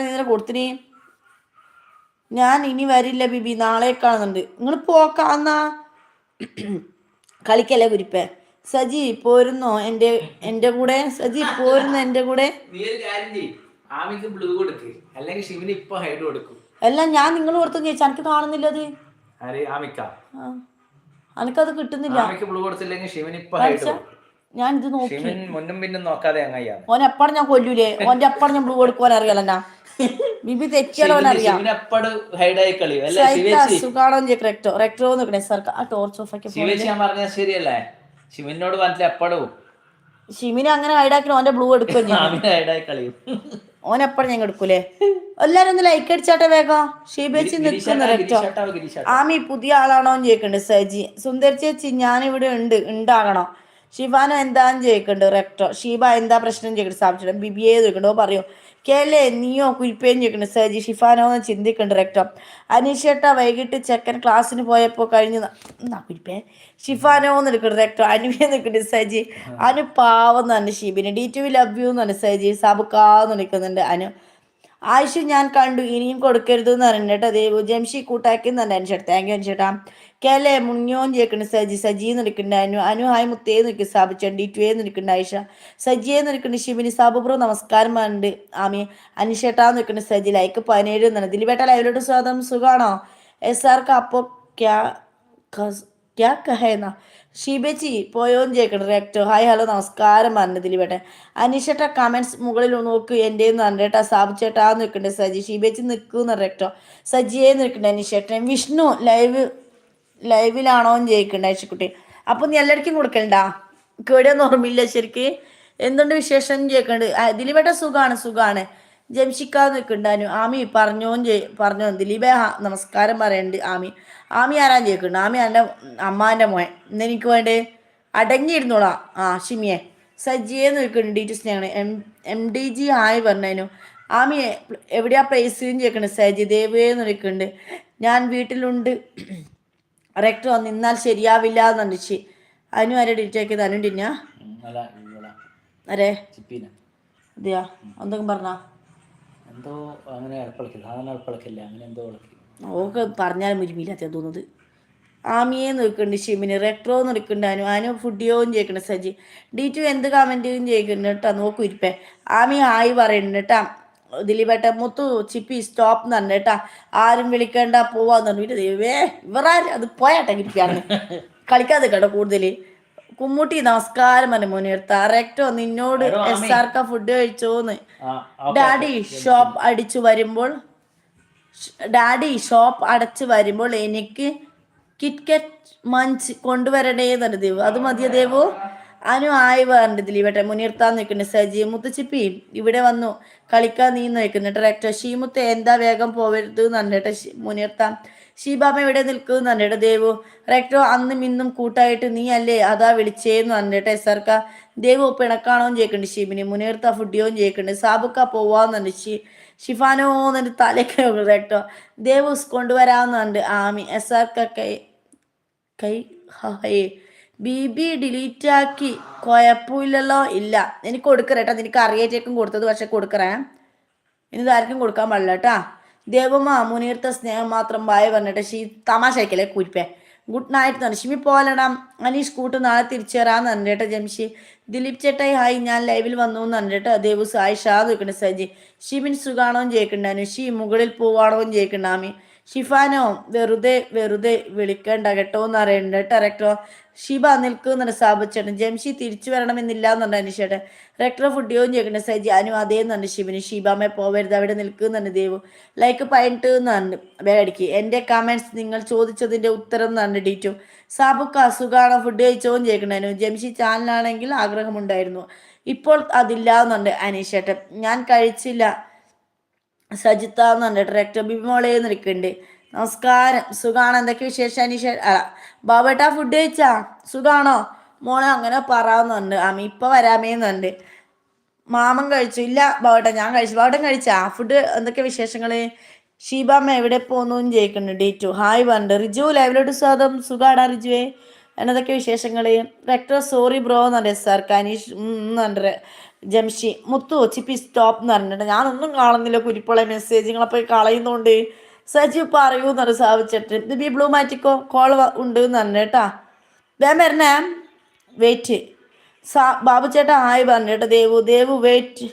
ഇന്നലെ കൊടുത്തിനി. ഞാൻ ഇനി വരില്ല ബിബി, നാളെ കാണുന്നുണ്ട്. നിങ്ങൾ പോക്കാന്നാ കളിക്കല്ലേ കുരിപ്പേ. സജി പോരുന്നോ എന്റെ കൂടെ? സജി പോരുന്നോ എന്റെ കൂടെ? അല്ല, ഞാൻ നിങ്ങൾ കൊടുത്തു ചോദിച്ചാ എനിക്ക് കാണുന്നില്ല അത്. എനിക്കത് കിട്ടുന്നില്ല. ഞാൻ ഇത് നോക്കി. ഓൻ എപ്പാടും ഞാൻ കൊല്ലൂലേ? ഓന്റെ എപ്പാടും ഞാൻ ബ്ലൂ കൊടുക്കുവാൻ അറിയാലോ. ബിബി തെറ്റിയാലോ അറിയാം. സുഖാണോ റെക്ടോ റെക്ടോ നിൽക്കണേ സാർ. ആ ടോർച്ച് ഓഫ് ആക്കി ശരിയല്ലേ? ശിവനോട് പറഞ്ഞില്ല എപ്പോഴും. ഷിമിനെ അങ്ങനെ ഹൈഡാക്കി ഓന്റെ ബ്ലൂ എടുക്കും. ഓൻ എപ്പോഴും ഞങ്ങൾ എടുക്കൂലേ? എല്ലാരും ഒന്ന് ലൈക്ക് അടിച്ചാട്ടെ വേഗം. ഷീബേച്ചി നിൽക്കുന്ന റെക്ടോ. ആമി പുതിയ ആളാണോ എന്ന് ചോദിക്കണ്ട്. സജി സുന്ദരി ചേച്ചി ഞാനിവിടെ ഉണ്ടാകണോ? ഷിബാനോ എന്താന്ന് ചോദിക്കണ്ട് റെക്ടോ. ഷീബ എന്താ പ്രശ്നം ചോദിക്കണ്ട്. സ്ഥാപിച്ചിട്ട് ബിബിയെ ചോദിക്കണ്ടോ പറയോ? കേലേ നീയോ കുരിപ്പേന്ന് ചോദിക്കണ്ട്. സജി ഷിഫാനോ എന്ന് ചിന്തിക്കണ്ട് റെക്ടോ. അനീഷേട്ട വൈകിട്ട് ചെക്കൻ ക്ലാസ്സിന് പോയപ്പോൾ കഴിഞ്ഞ കുരിപ്പേ ഷിഫാനോ എന്ന് എടുക്കണ്ട് റെക്ടോ. അനുവിയെ നിൽക്കണ്ട് സജി. അനു പാവം തന്നെ ഷീബിന്. D2 ലവ് യു എന്ന് സജി. സബുക്കാന്ന് നിൽക്കുന്നുണ്ട് അനു. ആയിഷ് ഞാൻ കണ്ടു, ഇനിയും കൊടുക്കരുത് എന്ന് പറഞ്ഞിട്ട് ദേവു. ജംഷി കൂട്ടാക്കി എന്ന് അനുഷേട്ടാ. താങ്ക് യു അനുഷേട്ടാ. കേലെ മുങ്ങിയോന്ന് ചോദിക്കണ്ട് സജി. സജിന്ന് നിൽക്കുന്നുണ്ട് അനു ഹായ് മുത്തേന്ന് നിൽക്കും. സ്ഥാപിച്ചു D2 നിൽക്കുന്നുണ്ട് ആയിഷ. സജിയെന്ന് നിൽക്കുന്നുണ്ട് ഷിബിനി. സാബുബ്രോ നമസ്കാരം ഉണ്ട് ആമി. അനുഷേട്ടാന്ന് നിൽക്കുന്നുണ്ട് സജി. ലൈക്ക് 17 എന്നാണ്. ദിലിപേട്ട ലൈവിലോട്ട് സ്വാഗതം. സുഖാണോ? SRക്ക് അപ്പോ ക്യാ കഹേന്നാ. ഷീബേച്ചി പോയോന്ന് ചോദിക്കണം റെക്ടോ. ഹായ് ഹലോ നമസ്കാരം പറഞ്ഞു ദിലിപേട്ടെ. അനീഷേട്ട കമൻസ് മുകളിൽ നോക്ക് എൻ്റെന്ന് പറഞ്ഞേട്ടാ. സാബുച്ചേട്ടാന്ന് നിൽക്കണ്ടേ സജി. ഷീബേച്ചി നിൽക്കുന്ന റെക്ടോ. സജിയെ നിൽക്കണ്ടേ അനീഷേട്ടൻ. വിഷ്ണു ലൈവിലാണോന്ന് ചോദിക്കണ്ട അയച്ചുകുട്ടി. അപ്പം നീ എല്ലാവർക്കും കൊടുക്കണ്ടാ? കേടിയൊന്നും ഓർമ്മയില്ല ശരിക്ക്. എന്തുണ്ട് വിശേഷം ചോദിക്കണ്ട്. ദിലിപേട്ട സുഖാണ്. ജംഷിക്കാന്ന് നിൽക്കണ്ടാനു. ആമി പറഞ്ഞോ ദിലീപേ നമസ്കാരം പറയണ്ട് ആമി ആരാൻ ചോദിക്കണ്ട. ആമി എൻ്റെ അമ്മാൻ്റെ മോൻ. ഇന്നെനിക്ക് വേണ്ടേ അടങ്ങിയിരുന്നോളാ. ഷിമിയെ. സജിയെ നിൽക്കുന്നുണ്ട്. ഡീറ്റെയിൽസ് ഞങ്ങൾ MDG ആയി പറഞ്ഞതിനു. ആമി എവിടെയാ പ്ലേസ് ചോദിക്കണ്ട്. സജി ദേവേന്ന് നിൽക്കുന്നുണ്ട്. ഞാൻ വീട്ടിലുണ്ട് റെക്ടർ നിന്നാൽ ശരിയാവില്ല എന്നുണ്ട്. അനു ആരെ ഡീറ്റെയിൽ ആക്കിയത്? അനുണ്ടിന്നാ അരേ അതെയാ എന്തെങ്കിലും പറഞ്ഞാ ഓക്കെ പറഞ്ഞാലും മുരുമില്ലാത്ത തോന്നുന്നത്. ആമിയെ നിൽക്കുന്നുണ്ട് ഷിമിന്. റെക്ട്രോ നിൽക്കുന്നുണ്ട് അനു ഫുഡിയോന്ന് ചോദിക്കണ്ട സജി. D2 എന്ത് കമൻറ്റും ചോദിക്കുന്നുണ്ട് കേട്ടോ. നോക്കൂ ഇരിപ്പേ. ആമി ഹായ് പറയുന്നുണ്ട് കേട്ടാ. ദിലീപേട്ട മുത്തു ചിപ്പി സ്റ്റോപ്പ് എന്ന് പറഞ്ഞു കേട്ടാ. ആരും വിളിക്കേണ്ട പോവാന്ന് പറഞ്ഞിട്ട് ദൈവേ ഇവരാരും അത് പോയാട്ടെ ഇരിക്കുകയാണ്. കളിക്കാതെ കേട്ടോ കൂടുതൽ. കുമ്മൂട്ടി നമസ്കാരം പറഞ്ഞു മുനിർത്ത. റെക്ടോ നിന്നോട് SRക്ക ഫുഡ് കഴിച്ചോന്ന്. ഡാഡി ഷോപ്പ് അടച്ചു വരുമ്പോൾ എനിക്ക് കിറ്റ്കറ്റ് മഞ്ച് കൊണ്ടുവരണേന്നുണ്ട് ദേവു. അത് മതിയോ ദേവു? അനു ആയി പറഞ്ഞിട്ട് ദിലീപേട്ടെ. മുനീർത്താൻ നിൽക്കുന്നുണ്ട് സജി. മുത്തുച്ചിപ്പി ഇവിടെ വന്നു കളിക്കാൻ നീ നിൽക്കുന്നുണ്ട് റെക്ടോ. ഷീമുത്ത് എന്താ വേഗം പോവരുത് എന്നിട്ട് മുനീർത്താൻ. ഷീബാമ്മ ഇവിടെ നിൽക്കുമെന്ന് പറഞ്ഞിട്ട് ദേവു. റെക്ടോ അന്നും ഇന്നും കൂട്ടായിട്ട് നീ അല്ലേ അതാ വിളിച്ചേന്ന് പറഞ്ഞിട്ട് SRക്ക. ദേവു പിണക്കാണോന്ന് ചോദിക്കുന്നുണ്ട് ഷീബിന്. മുനീർത്ത ഫുഡിയോന്ന് ചോദിക്കുന്നുണ്ട്. സാബുക്ക പോവാന്നുണ്ട്. ഷിഫാനോ എന്നിട്ട് തലക്ക് റെക്ടോ. ദേവു കൊണ്ടുവരാമെന്നുണ്ട് ആമി. SRക്ക കൈ ഹായേ ബിബി ഡിലീറ്റ് ആക്കി കുഴപ്പമില്ലല്ലോ. ഇല്ല എനിക്ക് കൊടുക്കറേട്ടാ. നിനക്ക് അറിയാറ്റേക്കും കൊടുത്തത് പക്ഷെ കൊടുക്കറേ. ഇനി ഇതാർക്കും കൊടുക്കാൻ പാടില്ല കേട്ടാ. ദേവമ്മ മുനീർത്ത സ്നേഹം മാത്രം ബായ് പറഞ്ഞിട്ട് തമാശയ്ക്കല്ലേ കുരിപ്പേ. ഗുഡ് നൈറ്റ് തന്നെ. ഷിമി പോലടാം. അനീഷ് കൂട്ട് നാളെ തിരിച്ചു വരാന്ന് പറഞ്ഞിട്ട് ജംഷി. ദിലീപ് ചേട്ടായി ഹായ് ഞാൻ ലൈവിൽ വന്നു എന്ന് പറഞ്ഞിട്ട് ദേവു സായ് ഷാ നിൽക്കണ്ട സജി. ഷിബിൻ സുഖാണോന്ന് ചോദിക്കണ്ടാനു. മുകളിൽ പോവാണോന്ന് ചോദിക്കണ്ടാമി. ഷിഫാനോ വെറുതെ വിളിക്കണ്ട കേട്ടോ എന്ന് അറിയണ്ട കേട്ടോ റെക്ടോ. ഷിബ നിൽക്കുന്നുണ്ട് സ്ഥാപിച്ചേട്ടൻ. ജംഷി തിരിച്ചു വരണമെന്നില്ല എന്നുണ്ട് അനീഷേട്ടൻ. റെക്ടർ ഫുഡിയോന്ന് ചോദിക്കണ്ട സജി. അനു അതേന്നുണ്ട് ഷിബിന്. ഷീബാമ്മ പോവരുത് അവിടെ നിൽക്കുന്നുണ്ട് ദേവു. ലൈക്ക് 18 എന്നുണ്ട് വേടിക്ക്. എൻ്റെ കമൻസ് നിങ്ങൾ ചോദിച്ചതിൻ്റെ ഉത്തരം എന്നുണ്ട് D2. സാബുക്ക സുഖാണോ ഫുഡ് കഴിച്ചോന്ന് ചോദിക്കണു. ജംഷി ചാനലാണെങ്കിൽ ആഗ്രഹമുണ്ടായിരുന്നു, ഇപ്പോൾ അതില്ല എന്നുണ്ട് അനീഷേട്ടൻ. ഞാൻ കഴിച്ചില്ല സജിത്ത എന്നുണ്ട്. ഡയറക്ടർ ബിബിമോളേന്ന് നിൽക്കുന്നുണ്ട്. നമസ്കാരം. സുഖാണോ? എന്തൊക്കെ വിശേഷം അനീഷ? ബാബേട്ടാ ഫുഡ് കഴിച്ചാ? സുഖാണോ മോളെ? അങ്ങനെ പറയാവുന്നുണ്ട്. ഇപ്പം വരാമേന്നുണ്ട്. മാമൻ കഴിച്ചു? ഇല്ല ബാബേട്ട ഞാൻ കഴിച്ചു. ബാബേട്ടൻ കഴിച്ചാ? ഫുഡ് എന്തൊക്കെ വിശേഷങ്ങൾ? ഷീബാമ്മ എവിടെ പോന്നു ചോദിക്കുന്നുണ്ട് D2. ഹായ് പറഞ്ഞിട്ട്. റിജു ലൈവിലോട്ട് സ്വാഗതം. സുഖാടാ റിജുവേ? എന്നതൊക്കെ വിശേഷങ്ങൾ? റെക്ടർ സോറി ബ്രോ എന്നുണ്ട് SR. അനീഷ് എന്നുണ്ട്. ജംഷി മുത്തു ചിപ്പി സ്റ്റോപ്പ് എന്ന് പറഞ്ഞിട്ട് ഞാനൊന്നും കാണുന്നില്ല കുരിപ്പുള്ള മെസ്സേജുകളപ്പോൾ കളയുന്നോണ്ട് സജി പറയൂന്ന് പറഞ്ഞു സ്ഥാപിച്ചിട്ട് ഇത് ബി ബ്ലൂ മാറ്റിക്കോ കോൾ ഉണ്ട് എന്ന് പറഞ്ഞു കേട്ടാ വേം വരണേ വെയിറ്റ് ബാബു ചേട്ടാ ആയി പറഞ്ഞു കേട്ടോ ദേവു വെയിറ്റ്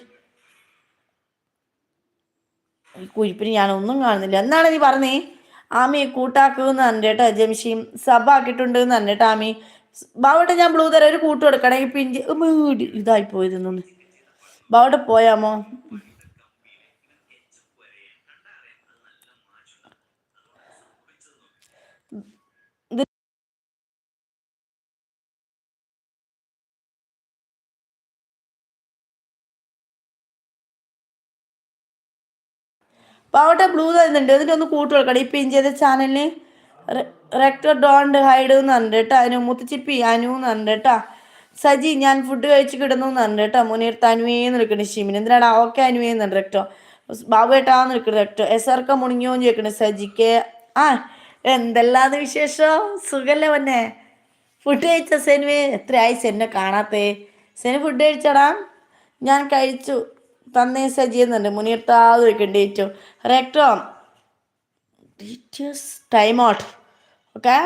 കുരിപ്പിന് ഞാനൊന്നും കാണുന്നില്ല എന്നാണ് നീ പറഞ്ഞേ ആമി കൂട്ടാക്കുമെന്ന് പറഞ്ഞു കേട്ടോ ജംഷിയും സബ് ആക്കിയിട്ടുണ്ട് എന്ന് പറഞ്ഞു കേട്ടോ ആമി ബാവട്ടെ ഞാൻ ബ്ലൂ തരാം ഒരു കൂട്ട് കൊടുക്കണമെങ്കിൽ പിഞ്ച് ഇതായി പോയതെന്നൊന്ന് ബാവട്ടെ പോയാമോ ബാവട്ടെ ബ്ലൂ തരുന്നുണ്ട് എന്നിട്ട് ഒന്ന് കൂട്ട് കൊടുക്കണം ഈ പിൻ ചെയ്ത ചാനലിന് റെക്ടർ ഡോണ്ട് ഹൈഡ് എന്ന് പറഞ്ഞു കേട്ടോ അനു മുത്തുച്ചിപ്പി അനു എന്ന് പറഞ്ഞു കേട്ടാ സജി ഞാൻ ഫുഡ് കഴിച്ച് കിടന്നു എന്ന് പറഞ്ഞു കേട്ടോ മുനീർത്ത് അനുവേന്ന് നിൽക്കണേ ഷിമിന് എന്തിനാണ് ഓക്കെ അനുവേന്ന് റെക്ടോ ബാബു ഏട്ടാന്ന് നിൽക്കണ റെക്ടോ SRK മുണിങ്ങോന്ന് ചോദിക്കണേ സജിക്ക് ആ എന്തെല്ലാന്ന് വിശേഷം സുഖല്ലേ വന്നെ ഫുഡ് കഴിച്ച സെനുവേ എത്രയായി സെന്നെ കാണാത്തേ സെന് ഫുഡ് കഴിച്ചടാ ഞാൻ കഴിച്ചു തന്നേ സജി എന്നുണ്ട് മുനീർത്താതെ ചോദിക്കണ്ടേ ഏറ്റവും റെക്ടോ ടൈം ഔട്ട് ഓക്കെ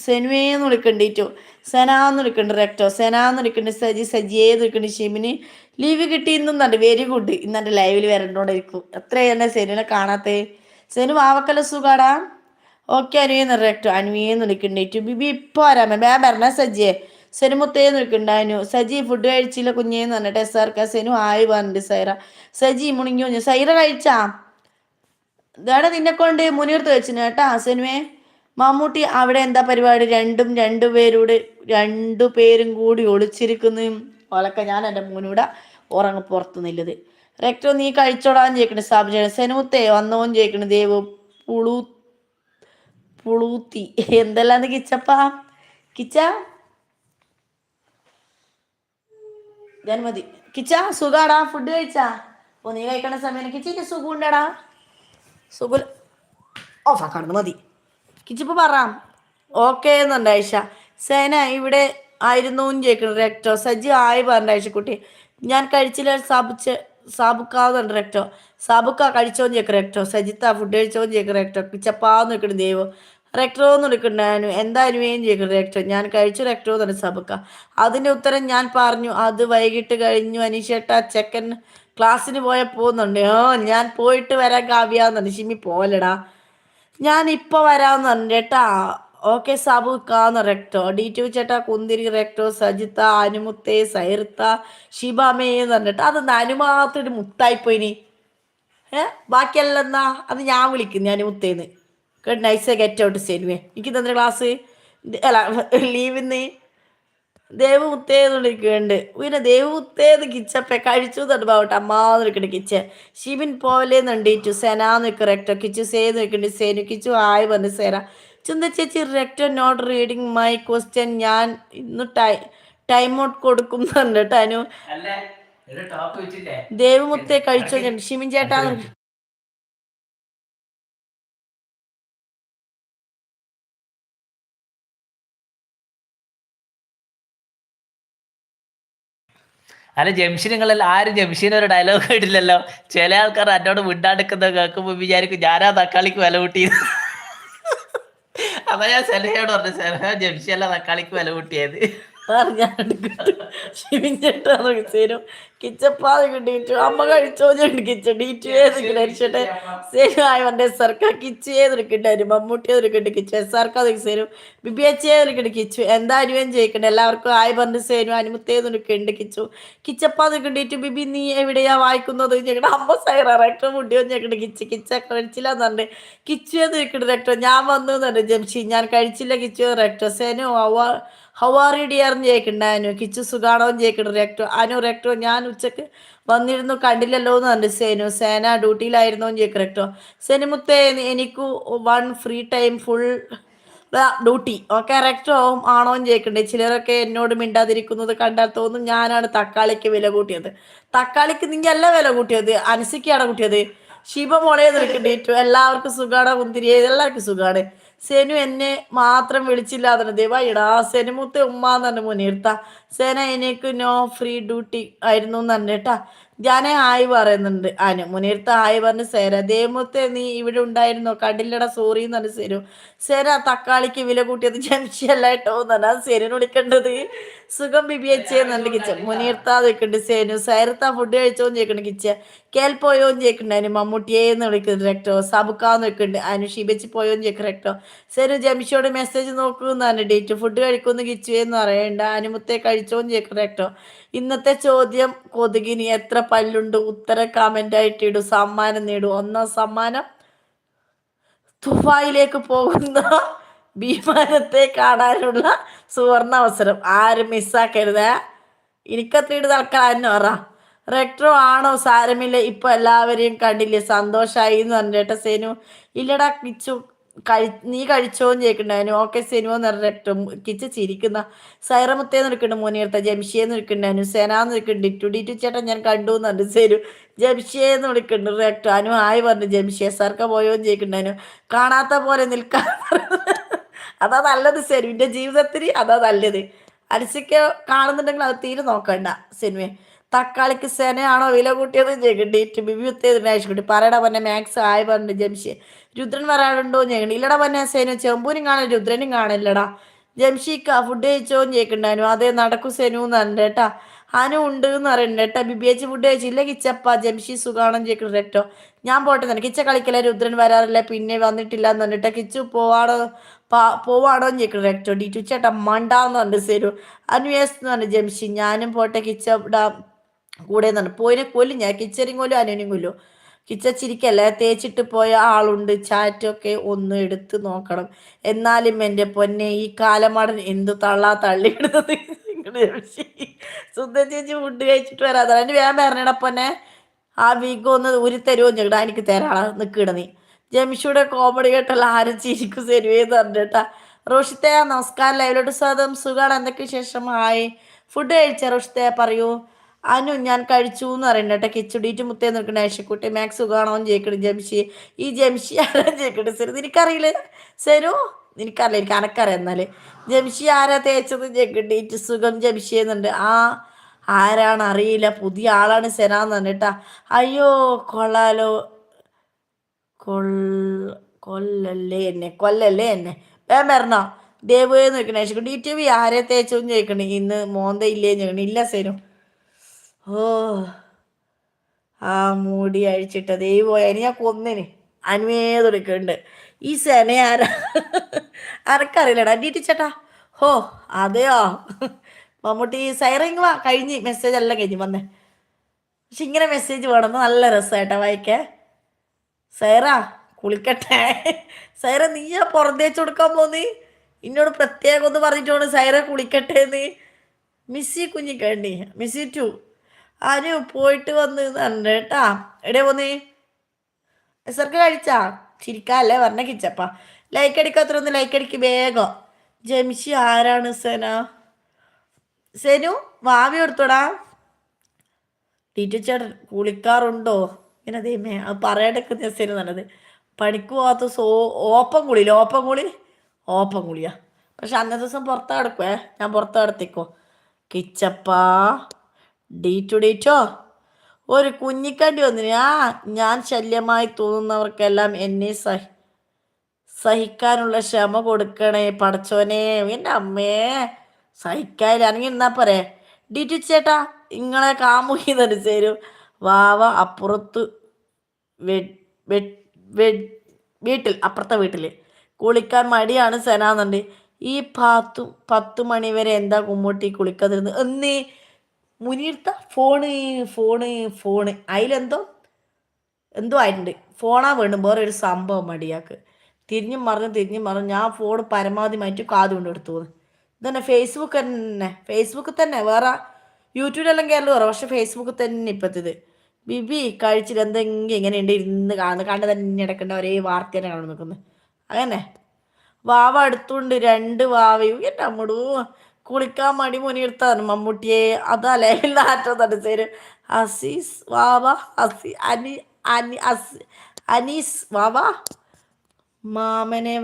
സെനുവേന്ന് വിളിക്കണ്ടേറ്റു സെനാന്ന് വിളിക്കണ്ട് റെക്ടോ സെനാന്ന് വിളിക്കണ്ട് സജിയേന്ന് വിളിക്കണ്ട് ഷിമിന് ലീവ് കിട്ടിയെന്നുണ്ട് വെരി ഗുഡ് ഇന്നെ ലൈവിൽ വരണ്ടോണ്ടിരിക്കും എത്രയാണ് സെനുവിനെ കാണാത്തേ സെനു വാവക്കല്ല സുഖാടാ ഓക്കെ അനുവേന്ന് റെക്ടോ അനുവേന്ന് വിളിക്കണ്ടേറ്റു ബിബി ഇപ്പോൾ വരാമേ വരണ സജിയെ സെനുമുത്തേന്ന് വിളിക്കണ്ട അനു സജി ഫുഡ് കഴിച്ചില്ല കുഞ്ഞേന്ന് പറഞ്ഞിട്ട് SRK സെനു ആയി പറഞ്ഞിട്ട് സജി മുണിങ്ങി കുഞ്ഞു സൈറ കഴിച്ചാ ഇതാടെ നിന്നെ കൊണ്ട് മുനീർത്ത് വെച്ചിന് കേട്ടാ സെനുവേ മമ്മൂട്ടി അവിടെ എന്താ പരിപാടി രണ്ടുപേരും കൂടി ഒളിച്ചിരിക്കുന്നു ഓലൊക്കെ ഞാൻ എൻ്റെ മോനൂടെ ഉറങ്ങ പുറത്തു നില്ലത് റെക്ടോ നീ കഴിച്ചോടാന്ന് ചോദിക്കണേ സാബ് സെനുത്തേ വന്നോന്ന് ചോദിക്കണേ ദേവ് പുളൂത്തി എന്തെല്ലാന്ന് കിച്ചപ്പാ കിച്ച ഞാൻ മതി കിച്ച സുഖാടാ ഫുഡ് കഴിച്ചാ ഓ നീ കഴിക്കണ സമയം കിച്ചിക്ക് സുഖം ഉണ്ടടാ സുഖം ഓഫാക്കാണെന്ന് മതി കിച്ചിപ്പ് പറയാം ഓക്കെ എന്നുണ്ട് ഐഷ സേന ഇവിടെ ആയിരുന്നു ചോദിക്കണം റെക്ടോ സജി ആയി പറഞ്ഞ ഐഷക്കുട്ടി ഞാൻ കഴിച്ചില്ല സാബുക്കാവുന്നുണ്ട് റെക്ടോ സാബുക്ക കഴിച്ചോന്ന് ചോദിക്കും റെക്ടോ സജിത്ത ഫുഡ് കഴിച്ചോന്ന് ചോദിക്കും റെക്ടോ പിച്ചപ്പാന്ന് നിൽക്കണം ദേവോ റെക്ടോ എന്ന് വിളിക്കണ്ടായിരുന്നു എന്തായാലും ഏം ചോദിക്കണം റെക്ടോ ഞാൻ കഴിച്ചു റെക്ടോ എന്ന് സാബുക്ക അതിൻ്റെ ഉത്തരം ഞാൻ പറഞ്ഞു അത് വൈകിട്ട് കഴിഞ്ഞു അനീഷേട്ട ചെക്കൻ ക്ലാസ്സിന് പോയ പോകുന്നുണ്ട് ഞാൻ പോയിട്ട് വരാൻ കാവ്യാന്നുണ്ട് ഷിമി പോലടാ ഞാൻ ഇപ്പോൾ വരാമെന്ന് പറഞ്ഞു ചേട്ടാ ഓക്കെ സാബുക്കാന്ന് റെക്ടോ D2 ചേട്ടാ കുന്തിരി റെക്ടോ സജിത്ത അനുമുത്തേ സൈർത്ത ഷിബാമേന്ന് പറഞ്ഞിട്ട് അതൊന്ന് അനുമാത്രമായിട്ട് മുത്തായിപ്പോയിനി ബാക്കിയെല്ലാം എന്നാ അത് ഞാൻ വിളിക്കുന്നു അനുമുത്തേന്ന് കേട്ട് നൈസ് ഗെറ്റ് ഔട്ട് സെനുവേ എനിക്ക് തന്നെ ക്ലാസ് അല്ല ലീവിന്ന് ദേവമുത്തേന്ന് വിളിക്കുന്നുണ്ട് പിന്നെ ദേവമുത്തേന്ന് കിച്ചപ്പെ കഴിച്ചു തടുപ്പാവട്ടെ അമ്മാന്ന് വിളിക്കണ്ട് കിച്ച ഷിബിൻ പോവലേന്നുണ്ട് ടു സെനാന്ന് നിൽക്കും റെക്ടോ കിച്ചു സേന്ന് നിൽക്കുന്നുണ്ട് സേനു കിച്ചു ആയി പറഞ്ഞു സേന ചിന്ത ചേച്ചി റെക്ടോ നോട്ട് റീഡിങ് മൈ ക്വസ്റ്റ്യൻ ഞാൻ ഇന്ന് ടൈം ഔട്ട് കൊടുക്കും എന്നുണ്ട് കേട്ടോ അനു ദേവമുത്തേ കഴിച്ചോ ഷിമിൻ ചേട്ടാ അല്ല ജംഷീൻ നിങ്ങളെല്ലാം ആരും ജംഷീൻ ഒരു ഡയലോഗ് കേട്ടില്ലല്ലോ ചില ആൾക്കാർ എന്നോട് വിണ്ടാടുക്കുന്ന കേൾക്കുമ്പോൾ വിചാരിക്കും ഞാനാ തക്കാളിക്ക് വില കൂട്ടിയത് അതാ ഞാൻ സെലഹയോട് പറഞ്ഞു സെലഹ ജംഷിയല്ല തക്കാളിക്ക് വില കൂട്ടിയത് ഷിമിൻ ചേട്ടാ സേനും കിച്ചപ്പാതെ കിട്ടിയിട്ടു അമ്മ കഴിച്ചോ കിച്ച D2 ഏതൊക്കെ സേനു ആയവന്റെ സർക്കാർ കിച്ചു ഏതൊരുക്കുണ്ടായിരുന്നു മമ്മൂട്ടി ഏതൊരുക്കുണ്ട് കിച്ചു SRK സേനു BBH ഏതൊരുക്കുണ്ട് കിച്ചു എന്തായാലും ചെയ്യിക്കണ്ട എല്ലാവർക്കും ആയി പറഞ്ഞ് സേനു അനുമുത്തേതൊരുക്കുണ്ട് കിച്ചു കിച്ചപ്പാതെ കിട്ടിയിട്ട് ബിബി നീ എവിടെയാ വായിക്കുന്നത് ഞങ്ങളുടെ അമ്മ സൈറ റെക്ടർ മുടിയോ ഞങ്ങളുടെ കിച്ച കഴിച്ചില്ല എന്ന് പറഞ്ഞ് കിച്ചു ഏതൊരുക്കുണ്ട് റെക്ടർ ഞാൻ വന്നു എന്ന് ജംഷി ഞാൻ കഴിച്ചില്ല കിച്ചു റെക്ടർ സേനു ഹവാറിഡിയാർന്ന് ചോദിക്കണ്ടായിരുന്നു കിച്ചു സുഖാണോന്ന് ചോദിക്കണം റെക്ടോ റെക്ടോ ഞാൻ ഉച്ചക്ക് വന്നിരുന്നു കണ്ടില്ലല്ലോ എന്ന് പറഞ്ഞു സേന ഡ്യൂട്ടിയിലായിരുന്നോന്ന് ചോദിക്കും റെക്ടോ സെനുമുത്തേ എനിക്ക് 1 free time full duty okay റെക്ടോ ആണോന്ന് ചോദിക്കണ്ടേ ചിലരൊക്കെ എന്നോട് മിണ്ടാതിരിക്കുന്നത് കണ്ടാൽ തോന്നും ഞാനാണ് തക്കാളിക്ക് വില കൂട്ടിയത് തക്കാളിക്ക് നിങ്ങൾ അല്ല വില കൂട്ടിയത് അനസിക്കാണ് കൂട്ടിയത് ശിവ മോളെ നിൽക്കണ്ടേറ്റു എല്ലാവർക്കും സുഖാണ് മുന്തിരി എല്ലാവർക്കും സുഖാണ് സെനു എന്നെ മാത്രം വിളിച്ചില്ലാതെ ദേവായിടാ സെനുമുത്തെ ഉമ്മാന്ന് തന്നെ മുനീർത്ത സേന എനിക്ക് നോ ഫ്രീ ഡ്യൂട്ടി ആയിരുന്നു എന്ന് കേട്ടാ. ഞാനേ ആയി പറയുന്നുണ്ട് ആന് മുനീർത്ത ആയി പറഞ്ഞ് സേര ദേമത്തെ നീ ഇവിടെ ഉണ്ടായിരുന്നോ കണ്ടില്ലടാ സോറി എന്ന് പറഞ്ഞു സേരു. സേര തക്കാളിക്ക് വില കൂട്ടിയത് ജംഷിയല്ല കേട്ടോ എന്നാണ് ആ സേരിന് വിളിക്കേണ്ടത്. സുഖം ബിബിയച്ചേന്നുണ്ട് കിച്ച മുനീർത്താ വെക്കുന്നുണ്ട് സേനു. സൈറത്താ ഫുഡ് കഴിച്ചോന്ന് ചോദിക്കണ്ട് കിച്ച. പോയോന്ന് ചോദിക്കുന്നുണ്ട് അതിന് മമ്മൂട്ടിയേന്ന് വിളിക്കുന്നത് രക്ടോ. സബുക്കാന്ന് വെക്കുന്നുണ്ട് അതിന് ഷിബച്ച് പോയോന്ന് ചോദിക്കുന്ന രക്ടോ. സേനു ജംഷിയോട് മെസ്സേജ് നോക്കുന്നതാണ് ഡേറ്റ് ഫുഡ് കഴിക്കുമെന്ന് കിച്ചുവെന്ന് പറയണ്ട അനുമുത്തെ കഴിച്ചോന്ന് ചോദിക്കുന്ന രക്ടോ. ഇന്നത്തെ ചോദ്യം കൊതുകിന് എത്ര പല്ലുണ്ട് ഉത്തര കമന്റ് ആയിട്ട് ഇടും സമ്മാനം നേടും. ഒന്നാം സമ്മാനം ദുബായിലേക്ക് പോകുന്ന വിമാനത്തെ കാണാനുള്ള സുവർണ അവസരം. ആരും മിസ്സാക്കരുത്. എനിക്കത്രയിട്ട് തൽക്കാലം പറ റെക്ടറോ ആണോ സാരമില്ല ഇപ്പൊ എല്ലാവരെയും കണ്ടില്ലേ സന്തോഷായി എന്ന് പറഞ്ഞേട്ട സേനു. ഇല്ലടാ കിച്ചു നീ കഴിച്ചോന്ന് ചോദിക്കണ്ടായിരുന്നു. ഓക്കെ സിനിമ നിറക്ടർ കിച്ച് ചിരിക്കുന്ന സൈറമുത്തേന്ന് നിൽക്കുന്നുണ്ട് മുനിയർത്ത ജംഷിയെന്ന് വിളിക്കണ്ടായിരുന്നു. സെനാന്ന് വിളിക്കുന്നുണ്ട് ഡിറ്റു ചേട്ടൻ ഞാൻ കണ്ടു എന്നുണ്ട് സേരു. ജംഷിയെന്ന് വിളിക്കുന്നുണ്ട് റെക്ടർ അനു ആയി പറഞ്ഞു ജംഷിയെ സർക്ക പോയോന്ന് ചോദിക്കണ്ടായിരുന്നു. കാണാത്ത പോലെ നിൽക്കാൻ അതാ നല്ലത് സെരുവിൻ്റെ ജീവിതത്തിന് അതാ നല്ലത്. അരിശയ്ക്ക് കാണുന്നുണ്ടെങ്കിൽ അത് തീരെ നോക്കണ്ട സിനിമയെ. തക്കാളിക്ക് സെനയാണോ വില കൂട്ടിയത് ചോദിക്കണ്ടേറ്റ് ബിബി ഉത്തേതിനായിക്കുട്ടി പറയടാ പറഞ്ഞ മാക്സ് ആയി പറഞ്ഞു ജംഷി. രുദ്രൻ വരാറുണ്ടോ ചോദിക്കണ്ട. ഇല്ലടാ പറഞ്ഞ സേനു ചെമ്പൂരും കാണാൻ രുദ്രനും കാണില്ലടാ. ജംഷിക്ക ഫുഡ് കഴിച്ചോന്ന് ചോദിക്കണ്ടായിരുന്നു. അതേ നടക്കൂ സെനു എന്ന് പറഞ്ഞ കേട്ടാ. അനു ഉണ്ട് എന്ന് പറയുന്നുണ്ട് കേട്ടാ. ബിബിയേച്ചി ഫുഡ് കഴിച്ചില്ല കിച്ചപ്പ ജംഷി സുഖാണെന്ന് ചോദിക്കണം കേട്ടോ. ഞാൻ പോട്ടെ തന്നെ കിച്ച കളിക്കല രുദ്രൻ വരാറില്ല പിന്നെ വന്നിട്ടില്ല എന്ന് പറഞ്ഞിട്ട് കിച്ചു പോവാണോന്ന് ചോദിക്കണം കേട്ടോ. ഡിറ്റു ചേട്ടാ മണ്ടാന്ന് പറഞ്ഞു സേരു. അനുവേസ് എന്ന് പറഞ്ഞു ജംഷി. ഞാനും പോട്ടെ കിച്ച കൂടെ നിന്നു പോയിനെ കൊല്ലും ഞാൻ കിച്ചറിയും കൊല്ലും അനനും കൊല്ലും. കിച്ചച്ചിരിക്കല്ലേ തേച്ചിട്ട് പോയ ആളുണ്ട് ചാറ്റൊക്കെ ഒന്ന് എടുത്ത് നോക്കണം. എന്നാലും എൻ്റെ പൊന്നെ ഈ കാലമാടൻ എന്തു തള്ളാ തള്ളിയിടുന്നത്. സുന്ദര ചേച്ചി ഫുഡ് കഴിച്ചിട്ട് വരാതെ അതിന് വേഗം വരണേടാ പൊന്നെ. ആ വീക്ക് ഒന്ന് ഉരുത്തരുമോ ഞെടാ എനിക്ക് തരാളാ നിൽക്കിട നീ. ജംഷിയുടെ കോമഡി കേട്ടല്ല ആരും ചിരിക്കും തരുവേന്ന് പറഞ്ഞിട്ടാ. റോഷിത്തെ നമസ്കാരം ലൈവിലോട്ട് സ്വാഗതം. സുഖമാണ് എന്തൊക്കെ വിശേഷം? ഹായ് ഫുഡ് കഴിച്ച റോഷിത്തെ പറയൂ. അനു ഞാൻ കഴിച്ചു എന്ന് പറയുന്നത് കേട്ടോ. കിച്ചുടീറ്റ് മുത്തേ നിൽക്കണ ഐഷക്കുട്ടി മാക്സ് സുഖാണോന്ന് ചോദിക്കണം ജംഷി. ഈ ജംഷി ആരാ ചോദിക്കട്ടെ സെരു നിനക്കറിയില്ല സെരു നിനക്കറിയില്ല എനിക്ക് അനക്കറിയാം എന്നാല്. ജംഷി ആരാ തേച്ചത് ചോദിക്കണ്ടീറ്റ് സുഖം ജംഷി എന്നുണ്ട്. ആരാണ് അറിയില്ല പുതിയ ആളാണ് സെനാന്ന് പറഞ്ഞിട്ടാ. അയ്യോ കൊള്ളാലോ കൊല്ലല്ലേ എന്നെ വേം വരണോ ദേവ് നോക്കണേ ചോദിക്കണ്ട. ഈ ടി വി ആരെ തേച്ചോന്ന് ചോദിക്കണേ. ഇന്ന് മോന്ത ഇല്ലേന്ന് ചോദിക്കണേ. ഇല്ല സെനു. ഓ ആ മൂടി അഴിച്ചിട്ട ദൈവം ഇനി ഞാൻ കൊന്നിന് അനുവേദെടുക്കുന്നുണ്ട്. ഈ സെന ആരാ ആർക്കറിയില്ലടാ ഡീറ്റി ചേട്ടാ. ഹോ അതെയോ മമ്മൂട്ടി സൈറിങ് വാ കഴിഞ്ഞ് മെസ്സേജ് എല്ലാം കഴിഞ്ഞ് വന്നേ. പക്ഷെ ഇങ്ങനെ മെസ്സേജ് വേണമെന്ന് നല്ല രസമായിട്ടാ വായിക്കേ. സൈറാ കുളിക്കട്ടെ. സൈറ നീയാ പുറത്തേച്ച് കൊടുക്കാൻ പോന്ന് എന്നോട് പ്രത്യേകം ഒന്ന് പറഞ്ഞിട്ടാണ് സൈറ കുളിക്കട്ടെ എന്ന്. മിസ്സി കുഞ്ഞിക്കണ്ടി മിസ്സി ടു അനു പോയിട്ട് വന്ന് തന്നെ കേട്ടാ. എടേ പോന്ന് എസർക്ക് കഴിച്ചാ ചിരിക്കാല്ലേ പറഞ്ഞ കിച്ചപ്പ. ലൈക്ക് അടിക്കാത്തൊന്ന് ലൈക്ക് അടിക്ക് വേഗം. ജംഷി ആരാണ് സെനു വാവി എടുത്തോടാ. ടീറ്റു ചേട്ടൻ കുളിക്കാറുണ്ടോ ഇങ്ങനെ ദൈവമേ അത് പറയാണ്ടെക്കുന്ന സെനു നല്ലത്. പണിക്ക് പോകാത്ത ഓപ്പം കുളിയാ. പക്ഷെ അന്നത്തെ ദിവസം പുറത്ത് കിടക്കുവേ ഞാൻ പുറത്ത് കിടത്തിക്കോ. കിച്ചപ്പാ ഡീറ്റോ ഒരു കുഞ്ഞിക്കണ്ടി വന്നിന്. ഞാൻ ശല്യമായി തോന്നുന്നവർക്കെല്ലാം എന്നെ സഹിക്കാനുള്ള ക്ഷമ കൊടുക്കണേ പടച്ചോനെ. എൻ്റെ അമ്മേ സഹിക്കാനില്ല അനങ്ങി എന്നാ പോരെ. ഡിറ്റു ചേട്ടാ നിങ്ങളെ കാമുകി തന്നെ ചേരും. വാവ അപ്പുറത്ത് വീട്ടിൽ അപ്പുറത്തെ വീട്ടിൽ കുളിക്കാൻ മടിയാണ് സെനാന്നുണ്ട്. ഈ 10 മണി വരെ എന്താ കുമ്മൂട്ടി കുളിക്കാതിരുന്ന് എന്നീ മുനീർത്ത ഫോണ് എന്തോ ആയിട്ടുണ്ട്. ഫോണാ വേണ്ടും വേറെ ഒരു സംഭവം മടിയാക്ക്. തിരിഞ്ഞും മറിഞ്ഞും ഞാൻ ഫോൺ പരമാവധി മാറ്റി കാത് കൊണ്ട് എടുത്തു പോകുന്നു. ഇതന്നെ ഫേസ്ബുക്കിൽ തന്നെ വേറെ യൂട്യൂബിലെല്ലാം കയറല് കുറവ് പക്ഷെ ഫേസ്ബുക്കിൽ തന്നെ ഇപ്പത്തത്. ബിബി കഴിച്ചിട്ട് എന്തെങ്കിലും ഇങ്ങനെയുണ്ട് ഇരുന്ന് കണ്ട് തന്നെ ഇടക്കേണ്ട ഒരേ വാർത്ത തന്നെ കാണാൻ നിൽക്കുന്നത്. അങ്ങനെ വാവ അടുത്തുണ്ട് 2 വാവയും എൻ്റെ അമ്മടൂ കുളിക്കാൻ മടി മുനിയെടുത്താണ് മമ്മൂട്ടിയെ അതല്ലേ നാറ്റം തന്നെ തരും. അസീസ് വാവ അനീസ് വാവ മാമനെ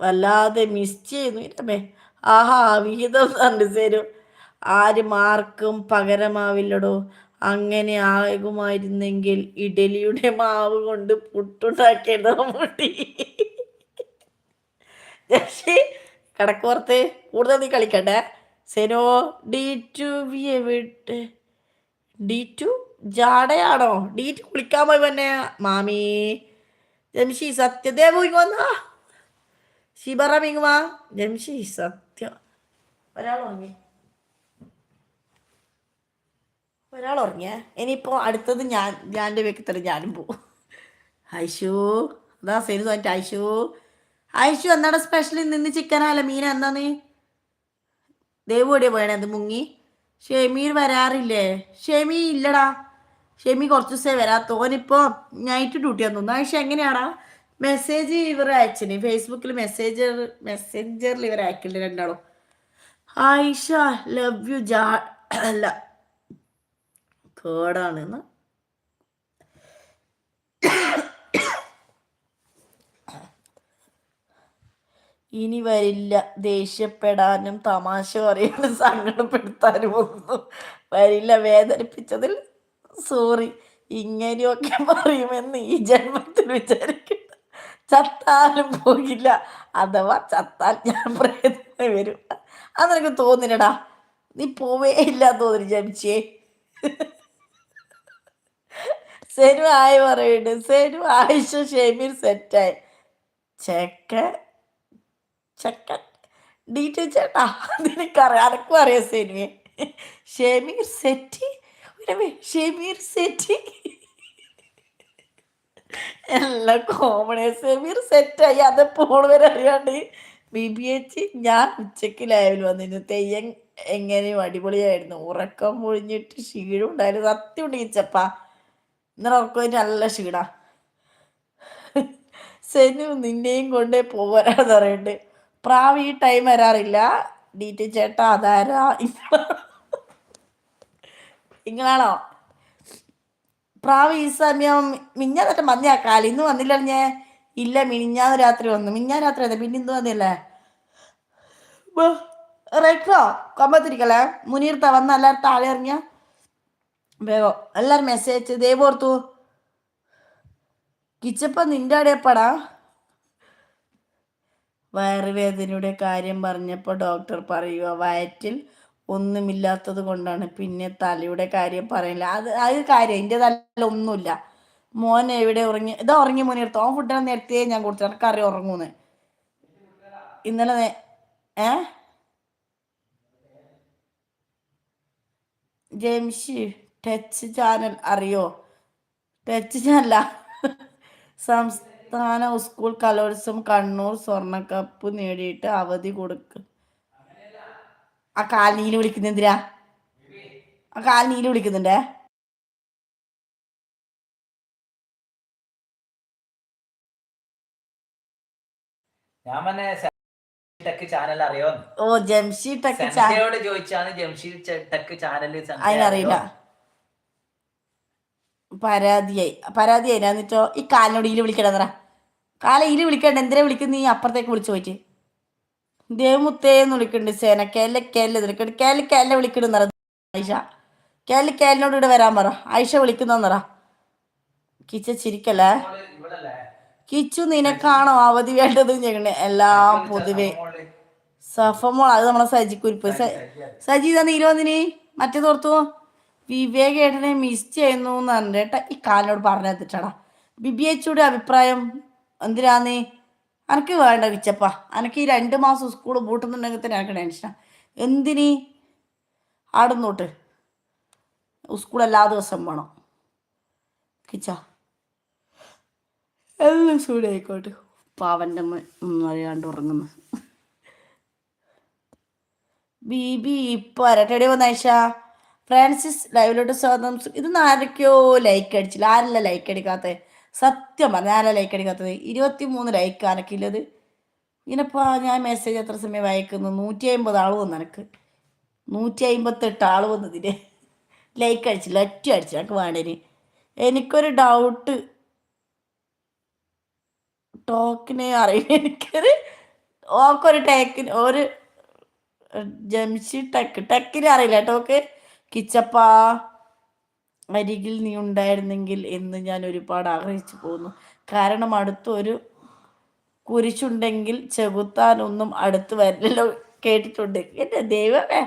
വല്ലാതെ മിസ് ചെയ്യുന്നു ഇല്ലമ്മേ. ആഹാ വിഹിതം കണ്ടു തരും. ആര് മാർക്കും പകരമാവില്ലടോ. അങ്ങനെ ആകുമായിരുന്നെങ്കിൽ ഇഡലിയുടെ മാവ് കൊണ്ട് പുട്ടുണ്ടാക്കിയത് മമ്മൂട്ടി. ജംഷി കടക്കോർത്ത് കൂടുതൽ നീ കളിക്കണ്ടേ. സെനോ ഡി ടു വി എവിടെ ഡി ടു ജാടയാണോ? ഡി ടു കുളിക്കാൻ പോയി തന്നെ മാമി. ജംഷി സത്യദേവ് ഇങ്ങ് വന്നാ ശിബറാം ഇങ്ങ് വാ. ജംഷി സത്യം ഒരാൾ ഉറങ്ങിയ ഇനിയിപ്പോ അടുത്തത് ഞാൻ എൻ്റെ വ്യക്തിത്തരം ഞാനും പോവും. ഐഷു അതാ സെനു തോന്നിട്ട് ഐഷു ഐഷു എന്താണ് സ്പെഷ്യൽ നിന്ന് ചിക്കനല്ല മീന എന്താന്ന് ദേവോടിയ പോയണേ അത് മുങ്ങി. ഷെമീർ വരാറില്ലേ? ഷെമി ഇല്ലടാ, ഷെമി കുറച്ച് ദിവസമേ വരാത്ത. ഓനിപ്പോ നൈറ്റ് ഡ്യൂട്ടിയാന്ന് തോന്നുന്നു. ഐഷ എങ്ങനെയാടാ? മെസ്സേജ് ഇവർ അയച്ചിന് ഫേസ്ബുക്കിൽ മെസ്സഞ്ചറിൽ ഇവർ അയക്കില്ല രണ്ടാളും. ആയിഷ ലവ് യു ജാ അല്ല കേടാണ്. ഇനി വരില്ല. ദേഷ്യപ്പെടാനും തമാശ പറയാനും സങ്കടപ്പെടുത്താനും ഒന്നും വരില്ല. വേദനിപ്പിച്ചതിൽ സോറി. ഇങ്ങനെയൊക്കെ പറയുമെന്ന് ഈ ജന്മത്തിൽ വിചാരിക്കണ്ട. ചത്താലും പോകില്ല. അഥവാ ചത്താൽ ഞാൻ പ്രയത്നം വരും. അതെനിക്ക് തോന്നില്ലടാ, നീ പോവേ ഇല്ല തോന്നി ജനിച്ചേ. സെനു ആയി പറയുന്നുണ്ട്. സെനു ആയിഷ ഷെമീർ സെറ്റായി. ചെക്ക ചെക്കൻ ഡീറ്റെയിൽ ചേട്ടാ നിനക്കറിയാം, അനക്കും അറിയാം സെനുവെ. ഷെമീർ സെറ്റി ഷെമീർ സെറ്റി എല്ലാം കോമഡി. ഷെമീർ സെറ്റായി അതെപ്പോൾ വരെ അറിയാണ്ട്. ബിബിഎച്ച് ഞാൻ ഉച്ചക്ക് ലൈവിൽ വന്നിരുന്നു. തെയ്യം എങ്ങനെയും അടിപൊളിയായിരുന്നു. ഉറക്കം പൊഴിഞ്ഞിട്ട് ക്ഷീണം ഉണ്ടായിരുന്നു. സത്യം ഉണ്ടീച്ചപ്പാ ഇന്നലെ ഉറക്കം നല്ല ക്ഷീണ. സെനു നിന്നെയും കൊണ്ടേ പോരാന്ന് പറയുന്നുണ്ട്. പ്രാവ് ഈ ടൈം വരാറില്ല. ഡീറ്റി ചേട്ടാ അതാരാ നിങ്ങളാണോ? പ്രാവ് ഈ സമയം മിഞ്ഞാന്നിട്ട് മഞ്ഞാക്കാലി ഇന്ന് വന്നില്ല. ഞാൻ ഇല്ല മിനിഞ്ഞാന്ന് രാത്രി വന്നു. മിഞ്ഞാന്ന് രാത്രി വന്നേ പിന്നെ ഇന്ന് വന്നില്ലേ. റെക്ടോ കൊമ്പത്തിരിക്കല്ലേ മുനീർത്ത വന്ന എല്ലാവരും താഴെ ഇറങ്ങിയ വേഗം എല്ലാവരും മെസ്സേജ് ദേവോർത്തു കിച്ചപ്പ നിന്റെ അടയപ്പടാ. വയറുവേദനയുടെ കാര്യം പറഞ്ഞപ്പോൾ ഡോക്ടർ പറയുക വയറ്റിൽ ഒന്നുമില്ലാത്തത് കൊണ്ടാണ്. പിന്നെ തലയുടെ കാര്യം പറയില്ല. അത് കാര്യം എൻ്റെ തല ഒന്നുമില്ല. മോൻ എവിടെ ഉറങ്ങി? ഇതാ ഉറങ്ങി മുന്നിർത്തോ. ഓൻ ഫുഡിനെ നേരത്തെ ഞാൻ കൊടുത്തു. എനിക്കറിയാം ഉറങ്ങൂന്ന്. ഇന്നലെ ജെംഷി ടച്ച് ചാനൽ അറിയോ? ടച്ച് ചാനല സംസ്ഥാന സ്കൂൾ കലോത്സവം കണ്ണൂർ സ്വർണ്ണക്കപ്പ് നേടിയിട്ട് അവധി കൊടുക്കും. ആ കാലിനീല് വിളിക്കുന്ന എന്തിനാ? ആ കാലിനീല് വിളിക്കുന്നുണ്ടേ. ഞാൻ പറഞ്ഞ ടെക് ചാനൽ അറിയോ? ഓ ജംഷി ടെക് ചാനലോട് ചോദിച്ചാണ് ജംഷി ടെക് ചാനൽ അതിനറിയില്ല. പരാതിയായി എന്നിട്ടോ ഈ കാലിനോട് ഈല് വിളിക്കണ്ടെന്നറ. കാല ഈല് വിളിക്കണ്ട. എന്തിനാ വിളിക്കുന്ന? നീ അപ്പുറത്തേക്ക് വിളിച്ചു പോയിട്ട് ദേവമുത്തേന്ന് വിളിക്കണ്ട്. സേന കേല്ല വിളിക്കണ്ട്. കേല്ല വിളിക്കണെന്നറ. ആയിഷ കേലിനോട് ഇവിടെ വരാൻ പറ. ആയിഷ വിളിക്കുന്നറ. കിച്ച ചിരിക്കല്ലേ. കിച്ചു നിനക്കാണോ അവധി വേണ്ടത്? ഞങ്ങള് എല്ലാം പൊതുവെ സഫമോൾ അത് നമ്മളെ സജിക്കുരിപ്പ്. സജി തന്നെ ഇരുപതിന് മറ്റേതോർത്തു വിവേക് ഏട്ടനെ മിസ് ചെയ്യുന്നു എന്ന് പറഞ്ഞേട്ടാ. ഈ കാലിനോട് പറഞ്ഞെത്തിട്ടാടാ. ബിബിഎച്ചൂടെ അഭിപ്രായം എന്തിനാന്ന് എനക്ക് വേണ്ട കിച്ചപ്പ. എനക്ക് ഈ 2 മാസം സ്കൂൾ പൂട്ടുന്നുണ്ടെങ്കിൽ തന്നെ എനിക്ക് ടെൻഷനാ. എന്തിന് ആടുന്നോട്ട് സ്കൂൾ എല്ലാ ദിവസം വേണം കിച്ച. എല്ലാം ചൂടായിക്കോട്ടെ. പാവൻ്റെ അമ്മ ഒന്നും അറിയാണ്ട് ഉറങ്ങുന്നു. ബിബി ഇപ്പൊ അരട്ടടി വന്ന ഐഷ ഫ്രാൻസിസ് ലൈവിലോട്ട് സ്വാഗതം. ഇതൊന്നും ആരൊക്കെയോ ലൈക്ക് അടിച്ചില്ല. ആരല്ല ലൈക്ക് അടിക്കാത്തത്? സത്യം പറഞ്ഞ ആരല്ല ലൈക്ക് അടിക്കാത്തത്? 23 ലൈക്ക് ആരക്കില്ലത്. ഇങ്ങനെപ്പാ ഞാൻ മെസ്സേജ് എത്ര സമയം വായിക്കുന്നു? 150 ആൾ വന്നു. എനിക്ക് 158 ആൾ വന്നതിന് ലൈക്ക് അടിച്ചില്ല. ഒറ്റ അടിച്ചു. എനിക്ക് വേണ്ടതിന്. എനിക്കൊരു ഡൗട്ട് ടോക്കിനെ അറിയില്ല. ഓക്കൊരു ടേക്കിന് ഒരു ജംഷി ടക്കിന് അറിയില്ല കേട്ടോക്ക്. കിച്ചപ്പ അരികിൽ നീ ഉണ്ടായിരുന്നെങ്കിൽ എന്ന് ഞാൻ ഒരുപാട് ആഗ്രഹിച്ചു പോകുന്നു. കാരണം അടുത്തൊരു കുരിശുണ്ടെങ്കിൽ ചെകുത്താനൊന്നും അടുത്ത് വരില്ലല്ലോ. കേട്ടിട്ടുണ്ട്. എൻ്റെ ദൈവമേ,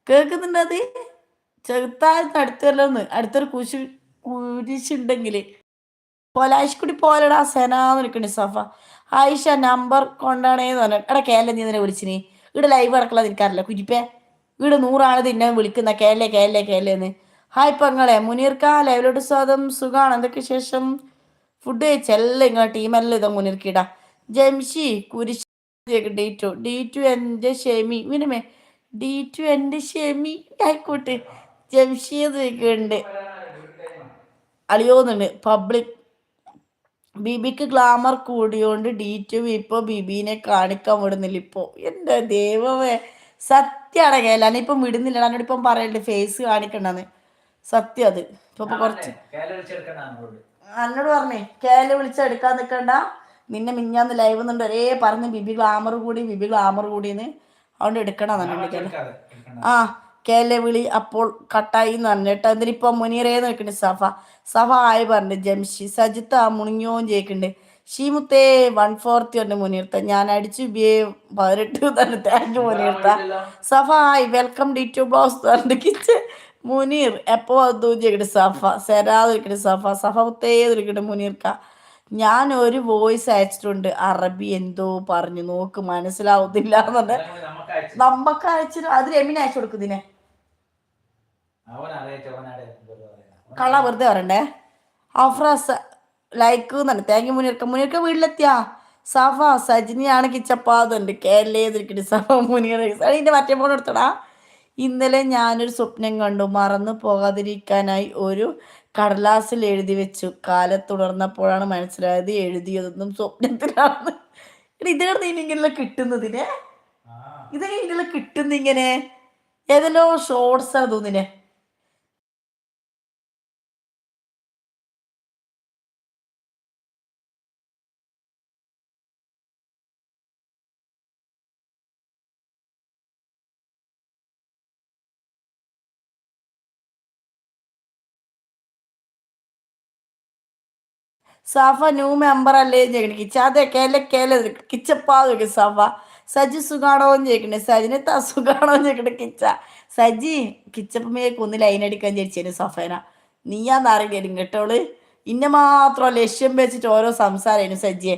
കേൾക്കുന്നുണ്ട് അത്. ചെകുത്താൻ അടുത്ത് വരലോന്ന്. അടുത്തൊരു കുരിശുണ്ടെങ്കിൽ പോലാശ്കുടി പോലടാ സെനാന്ന് വിളിക്കണേ സഫ. ആയിഷ നമ്പർ കൊണ്ടാണേന്ന് പറഞ്ഞു. എടാ കേരള നീ തന്നെ വിളിച്ചിനി. ഇവിടെ ലൈവ് അടക്കള നിൽക്കാറില്ല കുരിപ്പേ. ഇവിടെ 100 തിന്നെ വിളിക്കുന്ന കേരളേന്ന്. ഹായ് പെങ്ങളെ മുനീർക്ക ലൈവിലോട്ട് സ്വാഗതം. സുഖാണ്, എന്തൊക്കെ ശേഷം? ഫുഡ് കഴിച്ചെല്ലാം ഇങ്ങനെ ടീമെല്ലാം ഇതാ മുനീർക്കിടാ. ജംഷി കുരിശ് D2 എൻ്റെ ഷെമി വിനിമേ D2 എൻ്റെ ഷെമി ആയിക്കോട്ടെ. ജംഷി ചോദിക്കുന്നുണ്ട് അളിയോന്നുണ്ട്. പബ്ലിക് ബിബിക്ക് ഗ്ലാമർ കൂടിയോണ്ട് D2 ഇപ്പൊ ബിബിനെ കാണിക്കാൻ വിടുന്നില്ല ഇപ്പൊ. എൻ്റെ ദൈവമേ, സത്യാണ് കേല. ഇപ്പം വിടുന്നില്ല. എന്നോട് ഇപ്പം പറയണ്ട് ഫേസ് കാണിക്കണ്ടെന്ന്. സത്യം അത്. ഇപ്പൊ കുറച്ച് എന്നോട് പറഞ്ഞേ കേല വിളിച്ചെടുക്കാൻ നിൽക്കണ്ട, നിന്നെ മിഞ്ഞാന്ന് ലൈവ് എന്നുണ്ട് ഒരേ പറഞ്ഞ് ബിബി ഗ്ലാമർ കൂടിന്ന്. അതുകൊണ്ട് എടുക്കണം എന്നുണ്ടെങ്കിൽ ആ കേല വിളി അപ്പോൾ കട്ടായി എന്ന് പറഞ്ഞിട്ട് എന്നിട്ടിപ്പം മുനീറേന്ന് വെക്കണ്ട്. സഫ ആയി പറഞ്ഞു. ജംഷി സജിത്ത് ആ മുണിഞ്ഞോൻ ചോദിക്കണ്ട്. ഷീമുത്തേ 140 ഉണ്ട് മുനീർത്ത. ഞാൻ അടിച്ചു ബിയെ 18 തന്നെ. Thank U മുനീർത്ത. സഫ ആയി വെൽക്കം D2 ബോസ് പറഞ്ഞിട്ട് കിച്ച് മുനീർ എപ്പോ വന്നു ചോദിക്കണ്ട്. സെരാന്ന് വിളിക്കണ്ട്. സഫ മുത്തേ വിളിക്കണ്ട് മുനീർക്ക. ഞാൻ ഒരു വോയിസ് അയച്ചിട്ടുണ്ട്, അറബി എന്തോ പറഞ്ഞു നോക്ക് മനസ്സിലാവുന്നില്ല എന്നെ. നമ്മക്ക് അയച്ചിട്ട് അത് രമിന് അയച്ചു കൊടുക്കുന്നതിനെ കള്ള വെറുതെ പറയണ്ടേ. അഫ്രാസ് ലൈക്ക് തന്നെ. താങ്ക് യു മുനീർക്ക വീട്ടിലെത്തിയാ. സഫ സജിനിയാണ് കിച്ചപ്പാതുണ്ട് കേരളേതിരിക്കട്ടെ. സഫ മുനീർ അതിന്റെ മറ്റേ ഫോൺ എടുത്തടാ. ഇന്നലെ ഞാനൊരു സ്വപ്നം കണ്ടു. മറന്നു പോകാതിരിക്കാനായി ഒരു കടലാസിൽ എഴുതി വെച്ചു. കാലത്തുണർന്നപ്പോഴാണ് മനസ്സിലായത് എഴുതിയതൊന്നും സ്വപ്നത്തിലാണ്. ഇതാണ് ഇങ്ങനെ കിട്ടുന്നതിനെ. ഇതൊക്കെ ഇങ്ങനെ കിട്ടുന്നിങ്ങനെ ഏതെല്ലോ ഷോർട്സാ തോന്നിനെ. സഫ ന്യൂ മെമ്പർ അല്ലേ ചോദിക്കണേ കിച്ച. അതെ കേല കിച്ചപ്പാ ചോദിക്കും സഫ. സജി സുഖാണോന്ന് ചോദിക്കണേ. സജിനത്ത് അസുഖാണോന്ന് ചോദിക്കണേ കിച്ച. സജി കിച്ചപ്പമ്മയൊക്കെ ഒന്ന് ലൈൻ അടിക്കാൻ ചോദിച്ചേന് സഫേന. നീയാന്നറിയില്ലേലും കേട്ടോള്. ഇന്ന മാത്രം ലക്ഷ്യം വെച്ചിട്ട് ഓരോ സംസാരമായിരുന്നു സജിയെ.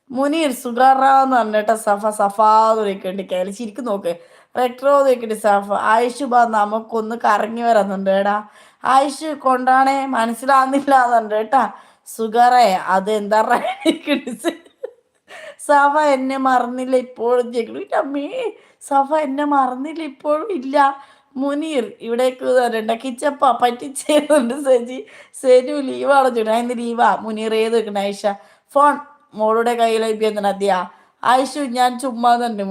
മുനീർ സുഖാറാന്ന് പറഞ്ഞിട്ട് സഫാന്ന് ചോദിക്കണ്ട്. കേല ശരിക്കും നോക്ക്. റെട്രോ ചോദിക്കണ്ട് സഫ. ആയിഷു ബാ നമുക്കൊന്ന് കറങ്ങി വരാന്നുണ്ട് കേടാ. ആയിഷു കൊണ്ടാണേ മനസ്സിലാവുന്നില്ല എന്നുണ്ട് കേട്ടാ. സുഗറേ അത് എന്താ സഫ എന്നെ മറന്നില്ല ഇപ്പോഴും ചോദിക്കണു. അമ്മേ സഫ എന്നെ മറന്നില്ല ഇപ്പോഴും ഇല്ല. മുനീർ ഇവിടേക്ക് വരണ്ട കിച്ചപ്പ പറ്റിച്ചേരുന്നുണ്ട്. സെനു ലീവാണോ ചോദിക്കണം. ഇന്ന് ലീവാ. മുനീർ ഏത് വെക്കണ ആയിഷ ഫോൺ മോളുടെ കയ്യിൽ എന്താണ് അതെയാ. ആയിഷു ഞാൻ ചുമ്മാ തന്നെ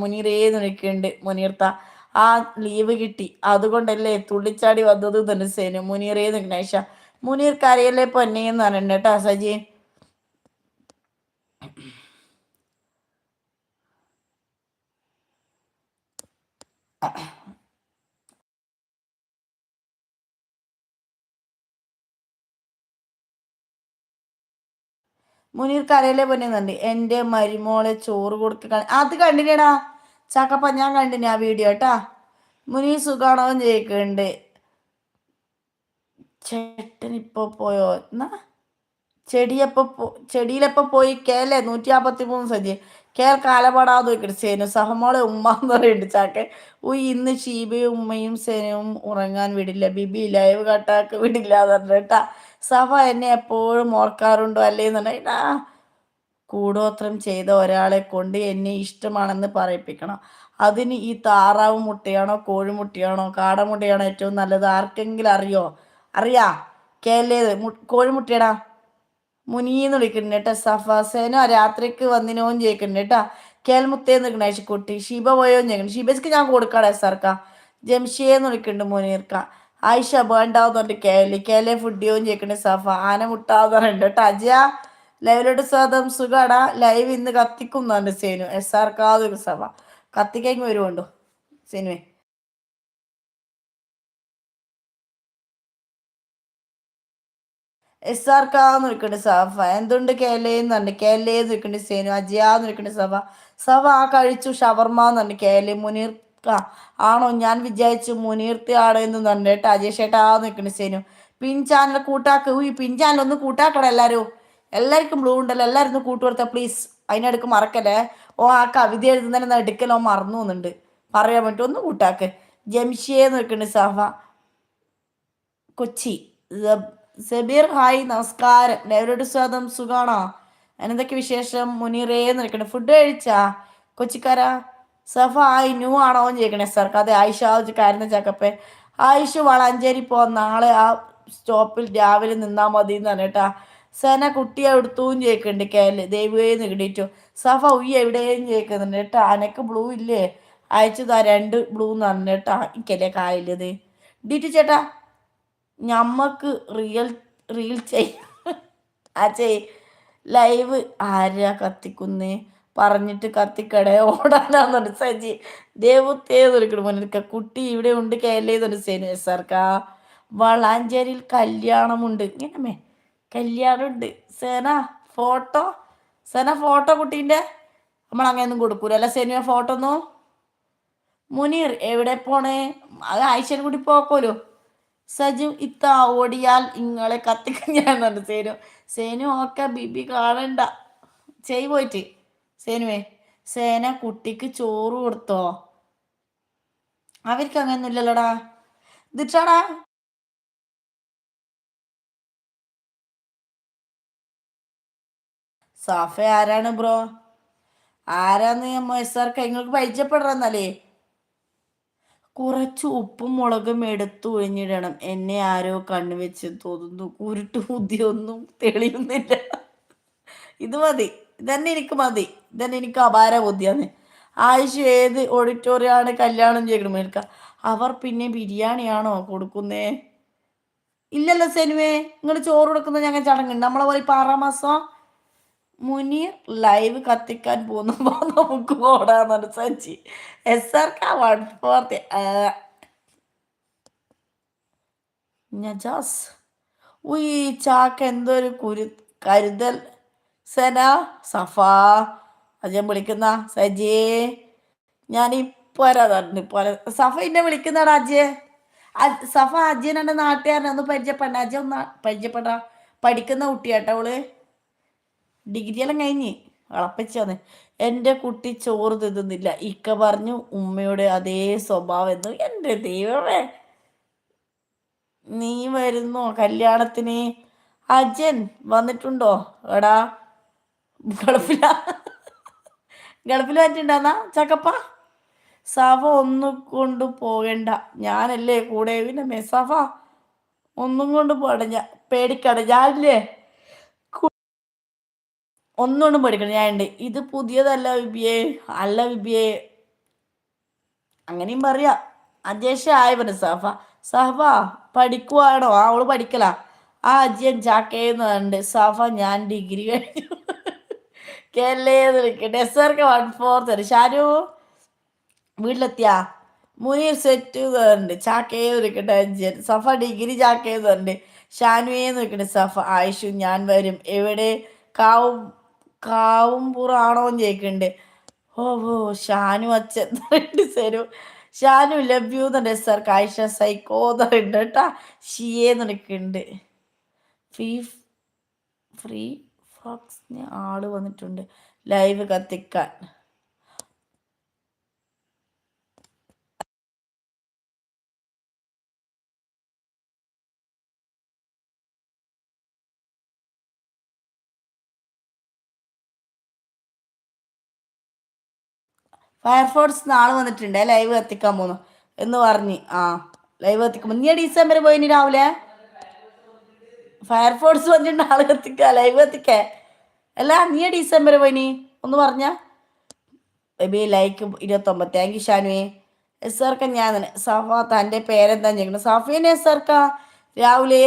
മുനീർ ഏത് നിൽക്കുന്നുണ്ട്. മുനീർത്ത ആ ലീവ് കിട്ടി അതുകൊണ്ടല്ലേ തുള്ളിച്ചാടി വന്നത് തന്നെ സേനു. മുനീർ ഏത് നിൽക്കണ ആയിഷ. മുനീർ കരയല്ലേ പൊന്നേന്ന് പറഞ്ഞിട്ടുണ്ട് കേട്ടാ സജി. മുനീർ കരയിലെ പൊന്നുന്നുണ്ട്. എൻ്റെ മരുമോളെ ചോറ് കൊടുക്ക അത് കണ്ടില്ലേടാ ചക്കപ്പ. ഞാൻ കണ്ടിന് ആ വീഡിയോ കേട്ടാ. മുനീർ സുഖാണോന്ന് ചോദിക്കുന്നുണ്ട്. ചേട്ടൻ ഇപ്പൊ പോയോ എന്നാ ചെടിയിലെപ്പോ പോയി കേലെ 153 സജി. കേൾ കാലപാടാതെ നോക്കിട്ട് സേനു. സഹമോളെ ഉമ്മ എന്ന് പറയുന്നുണ്ട് ചാക്കെ. ഇന്ന് ഷീബയും ഉമ്മയും സേനയും ഉറങ്ങാൻ വിടില്ല. ബിബി ലൈവ് കട്ടാക്ക് വിടില്ല എന്ന് പറഞ്ഞിട്ടാ. സഫ എന്നെ എപ്പോഴും ഓർക്കാറുണ്ടോ അല്ലേന്നുണ്ടായിട്ടാ. കൂടോത്രം ചെയ്ത ഒരാളെ കൊണ്ട് എന്നെ ഇഷ്ടമാണെന്ന് പറയിപ്പിക്കണം. അതിന് ഈ താറാവ് മുട്ടയാണോ കോഴിമുട്ടയാണോ കാടമുട്ടയാണോ ഏറ്റവും നല്ലത്? ആർക്കെങ്കിലും അറിയാ കേലേത് കോഴിമുട്ടയടാ. മുനീന്ന് വിളിക്കുന്നുണ്ട് കേട്ടാ. സഫാസേനോ രാത്രിക്ക് വന്നിനോന്ന് ചോദിക്കുന്നുണ്ട് കേട്ടാ. കേൽമുത്തേന്ന് നിൽക്കണ കുട്ടി. ഷീബ പോയോന്ന് ചോദിക്കണം. ഷീബസ്ക്ക് ഞാൻ കൊടുക്കാടേ സാർക്ക. ജംഷിയെന്ന് വിളിക്കുന്നുണ്ട് മുനീർക്ക. ആയിഷ വേണ്ടാന്ന് പറഞ്ഞിട്ട് കേലെ ഫുഡിയോന്ന് ചോദിക്കണേ സഫ. ആന മുട്ടാന്ന് പറയുന്നുണ്ട് കേട്ടോ. അജയ ലൈവിലോട്ട് സ്വാഗതം. സുഖാടാ. ലൈവ് ഇന്ന് കത്തിക്കുന്നുണ്ട് സേനു. SR കാതൊരു സഭ കത്തിക്കഴിഞ്ഞ് വരുമുണ്ടോ. സിനുവേ. SRക്കാന്ന് വിളിക്കുന്നുണ്ട് സഫ. എന്തുണ്ട് കേലേന്ന് പറഞ്ഞു കേലേന്ന് വിളിക്കുന്നുണ്ട് സേനു. അജിയാന്ന് വിളിക്കുന്നുണ്ട് സഫ. സഫ ആ കഴിച്ചു ഷവർമാന്ന് പറഞ്ഞു കേല്. മുനീർ ആണോ ഞാൻ വിചാരിച്ചു മുനീർത്തി ആണോ എന്ന് പറഞ്ഞു കേട്ടോ. അജയ് ഷേട്ടാന്ന് വിളിക്കുന്നുണ്ട് സേനു. പിൻ ചാനൽ കൂട്ടാക്ക്. ഈ പിൻ ചാനൽ ഒന്ന് കൂട്ടാക്കണം എല്ലാവരും. എല്ലാവർക്കും ബ്ലൂ ഉണ്ടല്ലോ, എല്ലാവരും ഒന്ന് കൂട്ടുകൊടുത്ത പ്ലീസ്. അതിനിടക്ക് മറക്കല്ലേ. ഓ ആ കവിത എഴുതുന്നതിന് എടുക്കലോ മറന്നു പോകുന്നുണ്ട്, പറയാൻ പറ്റും. ഒന്ന് കൂട്ടാക്ക്. ജംഷിയെന്ന് വെക്കുന്നുണ്ട് സഫ. കൊച്ചി. സബീർ ഹായ് നമസ്കാരം. ഡേവിഡ് സ്വാദം സുഖാണോ? എന്തൊക്കെ വിശേഷം? മുനീറേന്ന് വിളിക്കണേ. ഫുഡ് കഴിച്ചാ കൊച്ചിക്കാരാ? സഫ ഹായ് ന്യൂ ആണോ എന്ന് ചോദിക്കണേ സാർക്ക്. അതെ ആയിഷ കാര്യം ചക്കപ്പേ. ആയിഷു വളാഞ്ചേരി പോവാൻ നാളെ ആ സ്റ്റോപ്പിൽ രാവിലെ നിന്നാ മതി എന്ന് പറഞ്ഞിട്ടാ. സന കുട്ടിയെ എടുത്തൂന്ന് ചോദിക്കുന്നുണ്ട് കേല്. ദൈവമേന്ന് കിട്ടിയിട്ടു. സഫ ഉയ്യ എവിടെയും ചോദിക്കുന്നുണ്ട് കേട്ടാ. അനക്ക് ബ്ലൂ ഇല്ലേ? അയച്ചതാ 2 ബ്ലൂ എന്ന് പറഞ്ഞിട്ടാ. എനിക്കല്ലേ കായില്ലത്. ഡിറ്റു ചേട്ടാ ഞമ്മക്ക് റീൽ ആ ലൈവ് ആരാ കത്തിക്കുന്നേ പറഞ്ഞിട്ട് കത്തിക്കട ഓടാനാന്ന് സജി. ദേവത്തേതൊരുക്കണം മുന്നിൽ കുട്ടി ഇവിടെ ഉണ്ട് കേരളീതൊരു സേന സർക്കാ. വളാഞ്ചേരിയിൽ കല്യാണമുണ്ട്. ഇങ്ങനെ കല്യാണമുണ്ട്. സേന ഫോട്ടോ, സേന ഫോട്ടോ കുട്ടീൻ്റെ നമ്മളങ്ങനെയൊന്നും കൊടുക്കൂല അല്ല സേന ഫോട്ടോ ഒന്നും. മുനീർ എവിടെ പോണേ? അത് ആഴ്ചയിൽ കൂടി പോക്കോലോ. സജു ഇത്ത ഓടിയാൽ ഇങ്ങളെ കത്തിക്കാൻ ഞാൻ പറഞ്ഞു സേനു. സേനു ഒക്കെ ബിബി കാണണ്ട പോയിട്ട്. സേനുവേ സേന കുട്ടിക്ക് ചോറ് കൊടുത്തോ? അവർക്ക് അങ്ങനെയൊന്നും ഇല്ലല്ലോടാ. ഇതിട്ടാടാ സാഫ ആരാണ് ബ്രോ? ആരാന്ന് SRK നിങ്ങൾക്ക് പരിചയപ്പെടണമെന്നല്ലേ. കുറച്ച് ഉപ്പും മുളകും എടുത്തു ഒഴിഞ്ഞിടണം. എന്നെ ആരോ കണ്ണുവെച്ച് തോന്നുന്നു. കുരുട്ട് ബുദ്ധിയൊന്നും തെളിയുന്നില്ല. ഇത് മതി, ഇതന്നെ എനിക്ക് മതി. ഇതന്നെ എനിക്ക് അപാര ബുദ്ധിയാണ്. ആയിഷ് ഏത് ഓഡിറ്റോറിയമാണ് കല്യാണം ചെയ്യണം മേൽക്ക? അവർ പിന്നെ ബിരിയാണിയാണോ കൊടുക്കുന്നേ? ഇല്ലല്ലോ സെനുവേ, നിങ്ങൾ ചോറ് കൊടുക്കുന്ന ഞങ്ങൾ ചടങ്ങുണ്ട് നമ്മളെ പോലെ. ഇപ്പം 6-ാം മാസം മുനീർ ലൈവ് കത്തിക്കാൻ പോകുന്നു നമുക്ക് ഓടാന്നാണ് സച്ചി. SRK 140 നജാസ്. ഉയ് ചാക്ക് എന്തൊരു കരുതൽ. സന സഫ അജയം വിളിക്കുന്ന സജിയെ ഞാനിപ്പോ വരാതാണ്. സഫ എന്നെ വിളിക്കുന്നതാണ് അജയ്. സഫ അജയൻ എൻ്റെ നാട്ടുകാരനെ ഒന്ന് പരിചയപ്പെട. അജയ് ഒന്ന് പരിചയപ്പെട. പഠിക്കുന്ന കുട്ടിയാട്ടോ അവള്. ഡിഗ്രി എല്ലാം കഴിഞ്ഞ് വളപ്പിച്ചാന്ന്. എൻ്റെ കുട്ടി ചോറ് തിന്നുന്നില്ല. ഇക്ക പറഞ്ഞു ഉമ്മയുടെ അതേ സ്വഭാവം എന്ന്. എൻ്റെ ദൈവമേ, നീ വരുന്നോ കല്യാണത്തിന്? അജയൻ വന്നിട്ടുണ്ടോ? എടാ ഗൾഫില ഗൾഫിൽ വന്നിട്ടുണ്ടാന്നാ ചക്കപ്പ. സഫ ഒന്നും കൊണ്ട് പോകണ്ട, ഞാനല്ലേ കൂടെ. പിന്നെ മെസഫ ഒന്നും കൊണ്ട് പോകണ്ട, ഞാൻ പേടിക്കട. ഞാനില്ലേ ഒന്നുകൊണ്ടും പേടിക്കണം, ഞാനുണ്ട്. ഇത് പുതിയതല്ല വിബിയെ. അല്ല വിബിയെ അങ്ങനെയും പറയാ. അജേഷ ആയി പറഞ്ഞു സഫ. സഫ പഠിക്കുവാണോ? അവള് പഠിക്കല. ആ അജയൻ ചാക്കേന്ന് പറഞ്ഞിട്ട്. സഫ ഞാൻ ഡിഗ്രി കഴിഞ്ഞു. കേരളേന്ന് വിളിക്കട്ടെ. SRK 140. ഷാരു വീട്ടിലെത്തിയാ? മുനീർ സെറ്റ് പറഞ്ഞിട്ട്. ചാക്കേന്ന് വിളിക്കട്ടെ അജയൻ. സഫ ഡിഗ്രി ചാക്കേന്ന് പറഞ്ഞിട്ട്. ഷാനുവേന്ന് വിളിക്കട്ടെ സഫ. ആയിഷു ഞാൻ വരും. എവിടെ? കാവുംപുറാണോന്ന് ചോദിക്കുന്നുണ്ട്. ഓ ഓ ഷാനു അച്ഛൻ സരു. ഷാനു ലവ് യു എന്നുണ്ട്. SRK. ആയിഷ സൈക്കോ എന്നുണ്ട് കേട്ടാ. ഷിയേന്ന് വിളിക്കുന്നുണ്ട്. ഫ്രീ ഫോക്സിന് ആള് വന്നിട്ടുണ്ട് ലൈവ് കത്തിക്കാൻ. ഫയർഫോഴ്സ് നാളെ വന്നിട്ടുണ്ട് ലൈവ് കത്തിക്കാൻ പോന്നു എന്ന് പറഞ്ഞ്. ആ ലൈവ് കത്തിക്കുമ്പോൾ നീ ഡിസംബർ പോയിനി രാവിലെ. ഫയർഫോഴ്സ് വന്നിട്ടുണ്ട് ആള് കത്തിക്ക ലൈവ് കത്തിക്കേ. അല്ല നീ ഡിസംബർ പോയിനി ഒന്ന് പറഞ്ഞ. Baby like 29. താങ്ക് യു ഷാനുവേ. SRK ഞാൻ തന്നെ. സഫ തൻ്റെ പേരെന്താ ചോദിക്കണം. സഫീനെ SRK രാവിലെ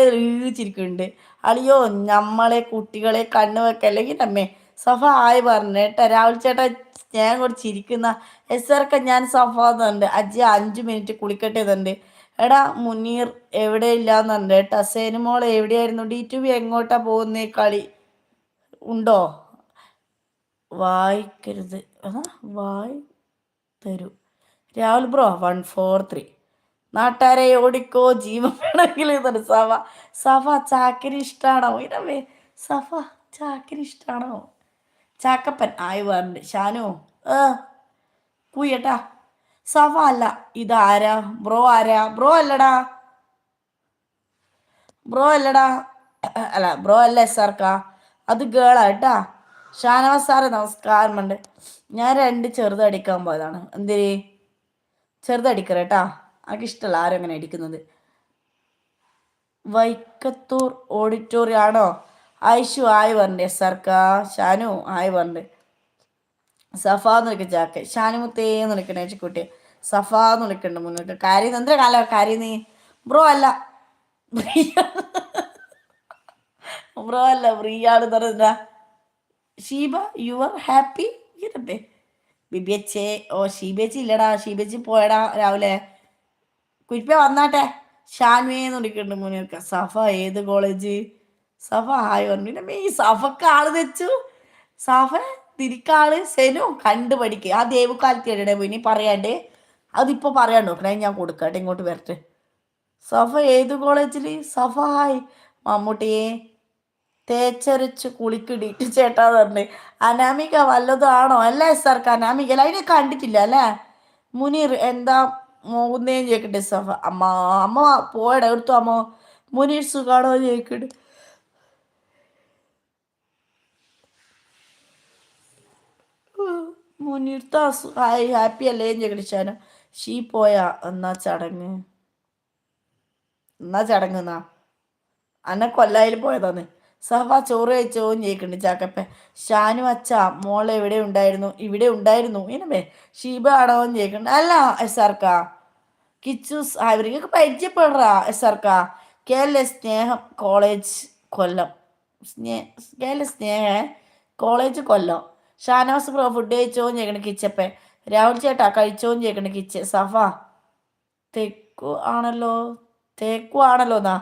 ചിരിക്കുന്നുണ്ട്. അളിയോ നമ്മളെ കുട്ടികളെ കണ്ണു വെക്കല്ലെങ്കിൽ അമ്മേ. സഫ ആയി പറഞ്ഞു കേട്ടാ. രാഹുൽ ചേട്ടാ സ്നേഹം കുറിച്ചിരിക്കുന്ന എസ്സർക്ക ഞാൻ സഫാന്നുണ്ട് അജ്ജി 5 മിനിറ്റ് കുളിക്കട്ടെ എന്നുണ്ട്. എടാ മുനീർ എവിടെ ഇല്ലാന്നുണ്ട് കേട്ടാ. സേനുമോൾ എവിടെയായിരുന്നു? D2B എങ്ങോട്ടാ പോകുന്നേ? കളി ഉണ്ടോ? വായിക്കരുത് വായി തരൂ. രാഹുൽ ബ്രോ 143. നാട്ടാരെ ഓടിക്കോ ജീവൻ വേണമെങ്കിൽ ഇതാണ് സഫ. സഫ ചാക്കിന് ഇഷ്ടാണോ? ഇരവേ സഫ ചാക്കിന് ഇഷ്ടാണോ? ചാക്കപ്പൻ ആയി പറഞ്ഞിട്ട് ഷാനു കൂയട്ടാ. സഫ അല്ല ഇതാരാ? ബ്രോ ആരാ? ബ്രോ അല്ലടാ അല്ല ബ്രോ അല്ല സാർക്കാ, അത് ഗേളാ കേട്ടാ. ഷാനവാസ് സാറ് നമസ്കാരമുണ്ട്. ഞാൻ 2 ചെറുതടിക്കാൻ പോയതാണ്. എന്തിന് ചെറുതടിക്കറേട്ടാ? ആൾക്ക് ഇഷ്ടമല്ല ആരും അങ്ങനെ അടിക്കുന്നത്. വൈക്കത്തൂർ ഓഡിറ്റോറിയം ആണോ? ഐഷു ആയി പറഞ്ഞേ സർക്കാ. ഷാനു ആയി പറഞ്ഞേ. സഫാന്ന് വിളിക്കും ചാക്ക്. ഷാനുമുത്തേന്ന് വിളിക്കണേ ചേച്ചിക്കുട്ടി. സഫാന്ന് വിളിക്കണ്ട മുന്നോട്ട്. കാര്യം എന്തൊരു കാലം കാര്യം നീ ബ്രോ അല്ല ബ്രോ അല്ല ഫ്രീയാണ് പറഞ്ഞ. ഷീബ യു ആർ ഹാപ്പി ഇരട്ടെ. ബിബിയച്ചേ ഓ ഷീബേച്ചി ഇല്ലടാ. ഷീബേച്ചി പോയടാ രാവിലെ. കുരിപ്പ വന്നാട്ടെ. ഷാൻവേന്ന് വിളിക്കുന്നുണ്ട് മുനീർക്ക. സഫ ഏത് കോളേജ്? സഫ ഹായ് പറഞ്ഞു. പിന്നെ ഈ സഫക്ക് ആള് വെച്ചു. സഫ തിരിക്കാള് സെനു കണ്ടു പഠിക്കുക. ആ ദേവുക്കാലത്ത് എവിടെ പോയി ഇനി പറയാണ്ട്. അതിപ്പോൾ പറയാണ്ട് നോക്കണേ ഞാൻ കൊടുക്കട്ടെ ഇങ്ങോട്ട് വരട്ടെ. സഫ ഏത് കോളേജിൽ? സഫ ഹായ് മമ്മൂട്ടിയെ തേച്ചരച്ച് കുളിക്കിടിയിട്ട് ചേട്ടാ പറഞ്ഞേ. അനാമിക വല്ലതും ആണോ? അല്ലേ സാർക്ക് അനാമിക അല്ല അതിനെ കണ്ടിട്ടില്ല അല്ലേ? മുനീർ എന്താ മോകുന്നേന്ന് ചോദിക്കട്ടെ സഫ. അമ്മ പോയടാ എടുത്തു അമ്മ. മുനീർ സുഖാണോ ചോദിക്കട്ടെ. മുനീർ താസ് ഹായ് ഹാപ്പി അല്ലേ ചോദിക്കട്ടെ. ഷാനോ ഷീ പോയാ എന്നാ ചടങ്ങ് എന്നാ അന്നെ കൊല്ലായിൽ പോയതാന്ന്. സഫ ചോറ് കഴിച്ചോന്ന് ചോദിക്കുന്നുണ്ട് ചാക്കപ്പ. ഷാനു അച്ഛ മോൾ എവിടെ ഉണ്ടായിരുന്നു? ഇവിടെ ഉണ്ടായിരുന്നു ഇനമേ. ഷീബ ആണോന്ന് ചോദിക്കുന്നുണ്ട്. അല്ല എസ്സാർക്കാ കിച്ചൂസ് അവർക്ക് പരിചയപ്പെടാ എസ്സാർക്കാ. Kerala Sneham college Kollam. Kerala Sneha college Kollam. Shanavas bro food കഴിച്ചോന്ന് ചോദിക്കണ കിച്ചപ്പേ. രാഹുൽ ചേട്ടാ കഴിച്ചോന്ന് ചോദിക്കണ കിച്ച്. സഫ തേക്കു ആണല്ലോ എന്നാ.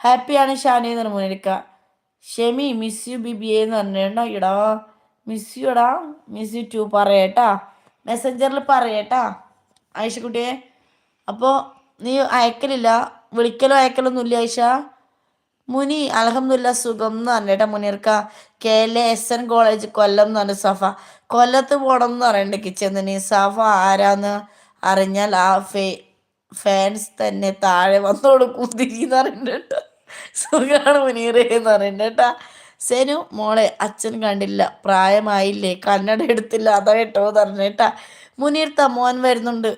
ഹാപ്പിയാണ് ഷാനിന്ന് മുന്നിരിക്ക. ഷെമി മിസ് യു ബിബിയെ എന്ന് പറഞ്ഞേട്ടാ. ഇടാ മിസ് യു എടാ. മിസ് യു ടു പറയട്ടാ. മെസ്സഞ്ചറിൽ പറയട്ടാ ആയിഷക്കുട്ടിയെ. അപ്പോൾ നീ അയക്കലില്ല? വിളിക്കലോ അയക്കലൊന്നും ഇല്ല ആയിഷ? മുനി അൽഹംദുലില്ലാ സുഖം എന്ന് പറഞ്ഞേട്ടാ മുനീർക്ക. KLSN കോളേജ് കൊല്ലം എന്ന് പറഞ്ഞു സഫ. കൊല്ലത്ത് പോകണം എന്ന് പറയണ്ട കിച്ചെന്നിന്. സഫ ആരാന്ന് അറിഞ്ഞാൽ ആ ഫാൻസ് തന്നെ താഴെ വന്നോട് കുതിരിന്ന് പറയുന്നുണ്ട്. സുഖാണ് മുനീറേ എന്ന് പറയുന്നുണ്ട് കേട്ടാ. സെനു മോളെ അച്ഛൻ കണ്ടില്ല പ്രായമായില്ലേ കന്നഡ എടുത്തില്ല അതാ കേട്ടോ പറഞ്ഞേട്ടാ. മുനീർത്ത മോൻ വരുന്നുണ്ട്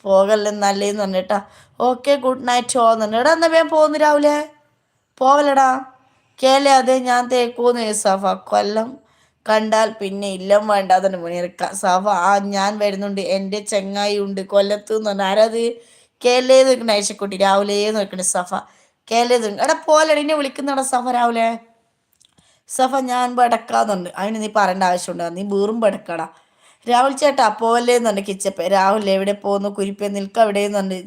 പോകല്ലേ നല്ലേന്ന് പറഞ്ഞേട്ടാ. ഓക്കെ ഗുഡ് നൈറ്റ് ഓ എന്ന് പറഞ്ഞേട്ടാ. എന്നാ വേഗം പോകുന്നു രാവിലെ പോവലടാ. കേലെ അതെ ഞാൻ തേക്കൂന്ന് സഫ. കൊല്ലം കണ്ടാൽ പിന്നെ ഇല്ലം വേണ്ട തന്നെ മുനീർക്ക. സഫ ആ ഞാൻ വരുന്നുണ്ട് എൻ്റെ ചെങ്ങായി ഉണ്ട് കൊല്ലത്ത് എന്ന് പറഞ്ഞാൽ ആരത്? കേലേന്ന് വെക്കണ ഐശക്കുട്ടി. രാവിലേന്ന് വെക്കണ സഫ. കേലേന്ന് എടാ പോലെ എന്നെ വിളിക്കുന്നടാ സഫ രാവിലെ. സഫ ഞാൻ ബടക്കാന്നുണ്ട്. അതിന് നീ പറയേണ്ട ആവശ്യമുണ്ടോ? നീ വീറും ബടക്കടാ. രാഹുൽ ചേട്ടാ പോവല്ലേന്നുണ്ട് കിച്ചപ്പ. രാഹുൽ എവിടെ പോകുന്നു? കുരിപ്പ നിൽക്ക എവിടെയെന്നുണ്ട്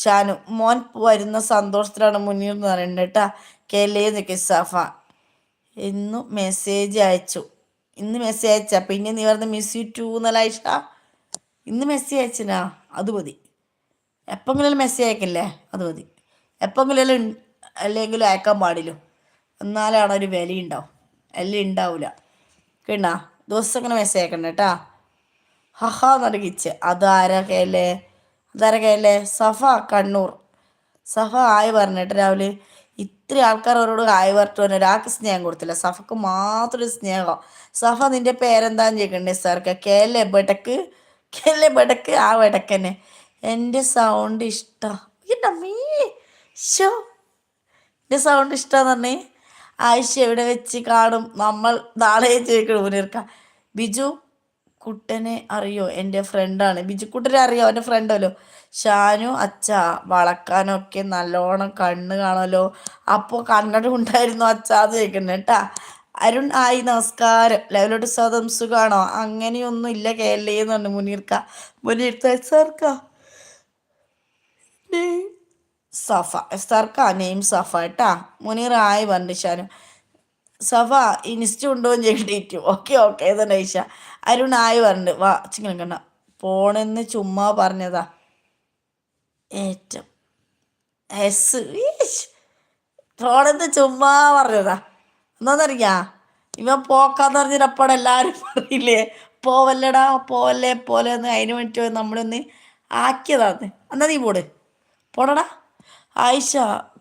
ഷാനു. മോൻ വരുന്ന സന്തോഷത്തിലാണ് മുനീർ എന്ന് പറയുന്നത് കേട്ടാ. കേലേന്ന് സഫ ഇന്ന് മെസ്സേജ് അയച്ചു. ഇന്ന് മെസ്സേജ് അയച്ചാ പിന്നെ നീ പറഞ്ഞ മിസ് യു ടു എന്നല്ല ആയിഷ. ഇന്ന് മെസ്സേജ് അയച്ചിനാ അത് മതി. എപ്പെങ്കിലും മെസ്സേജ് അയക്കില്ലേ അത് മതി. എപ്പെങ്കിലും അല്ലെങ്കിലും അയക്കാൻ പാടില്ലോ. എന്നാലാണ് ഒരു വിലയുണ്ടാവും. എല്ലാം ഉണ്ടാവില്ല കേട്ടാ. ദിവസം ഇങ്ങനെ മെസ്സേജ് അയക്കണ്ട കേട്ടാ. ഹഹാ എന്നൊരു കിച്ച്. അതാരാ കേല്ലേ സഫ കണ്ണൂർ. സഫ ആയി പറഞ്ഞിട്ട് രാവിലെ ഇത്ര ആൾക്കാർ അവരോട് ആയി പറഞ്ഞു പറഞ്ഞ ഒരാൾക്ക് സ്നേഹം കൊടുത്തില്ല. സഫക്ക് മാത്രം സ്നേഹം. സഫ നിന്റെ പേരെന്താന്ന് ചോദിക്കണ്ടേ സാർക്ക്? കേലെ ബെടക്ക് ആ ബെടക്കന്നെ. എൻ്റെ സൗണ്ട് ഇഷ്ടം മീ ഷോ എൻ്റെ സൗണ്ട് ഇഷ്ടമെന്ന് പറഞ്ഞേ. ആയിഷ എവിടെ വെച്ച് കാണും നമ്മൾ നാളെ ചോദിക്കണം മുനീർക്ക. ബിജു കുട്ടനെ അറിയോ? എൻ്റെ ഫ്രണ്ടാണ്. ബിജു കുട്ടനെ അറിയോ? അവൻ്റെ ഫ്രണ്ടല്ലോ. ഷാനു അച്ഛ വളക്കാനൊക്കെ നല്ലോണം കണ്ണ് കാണുമല്ലോ. അപ്പോൾ കണ്ണട ഉണ്ടായിരുന്നു അച്ഛാന്ന് ചോദിക്കുന്നത് കേട്ടാ. അരുൺ ആയി നമസ്കാരം. ലൈവിലോട്ട് സ്വാഗതം. സുഖാണോ? അങ്ങനെയൊന്നും ഇല്ല കേരളീയ എന്ന് പറഞ്ഞു മുനീർക്ക. മുനീർത്ത സർക്ക നെയിം സഫ സർക്ക നെയിം സഫ കേട്ടാ. മുനീർ ആയി പറഞ്ഞു ഷാനു. സഫ ഇൻസ്റ്റ ഉണ്ടോ എന്ന് ചോദിച്ചു. ഓക്കെ ഓക്കെ തന്നെ ഐഷ. അരുൺ ആയി പറഞ്ഞു വാ ചിങ്ങനെ കണ്ട പോണെന്ന് ചുമ്മാ പറഞ്ഞതാ. ഏറ്റവും എസ് പോണെന്ന് ചുമ്മാ പറഞ്ഞതാ. എന്താന്നറിയാ ഇവൻ പോക്കാന്ന് പറഞ്ഞപ്പടെ എല്ലാരും പറയില്ലേ പോവല്ലടാ പോവല്ലേ പോലെ എന്ന് അതിന് വേണ്ടി നമ്മളൊന്ന് ആക്കിയതാന്ന്. എന്നാ നീ പോടടാ. ആയിഷ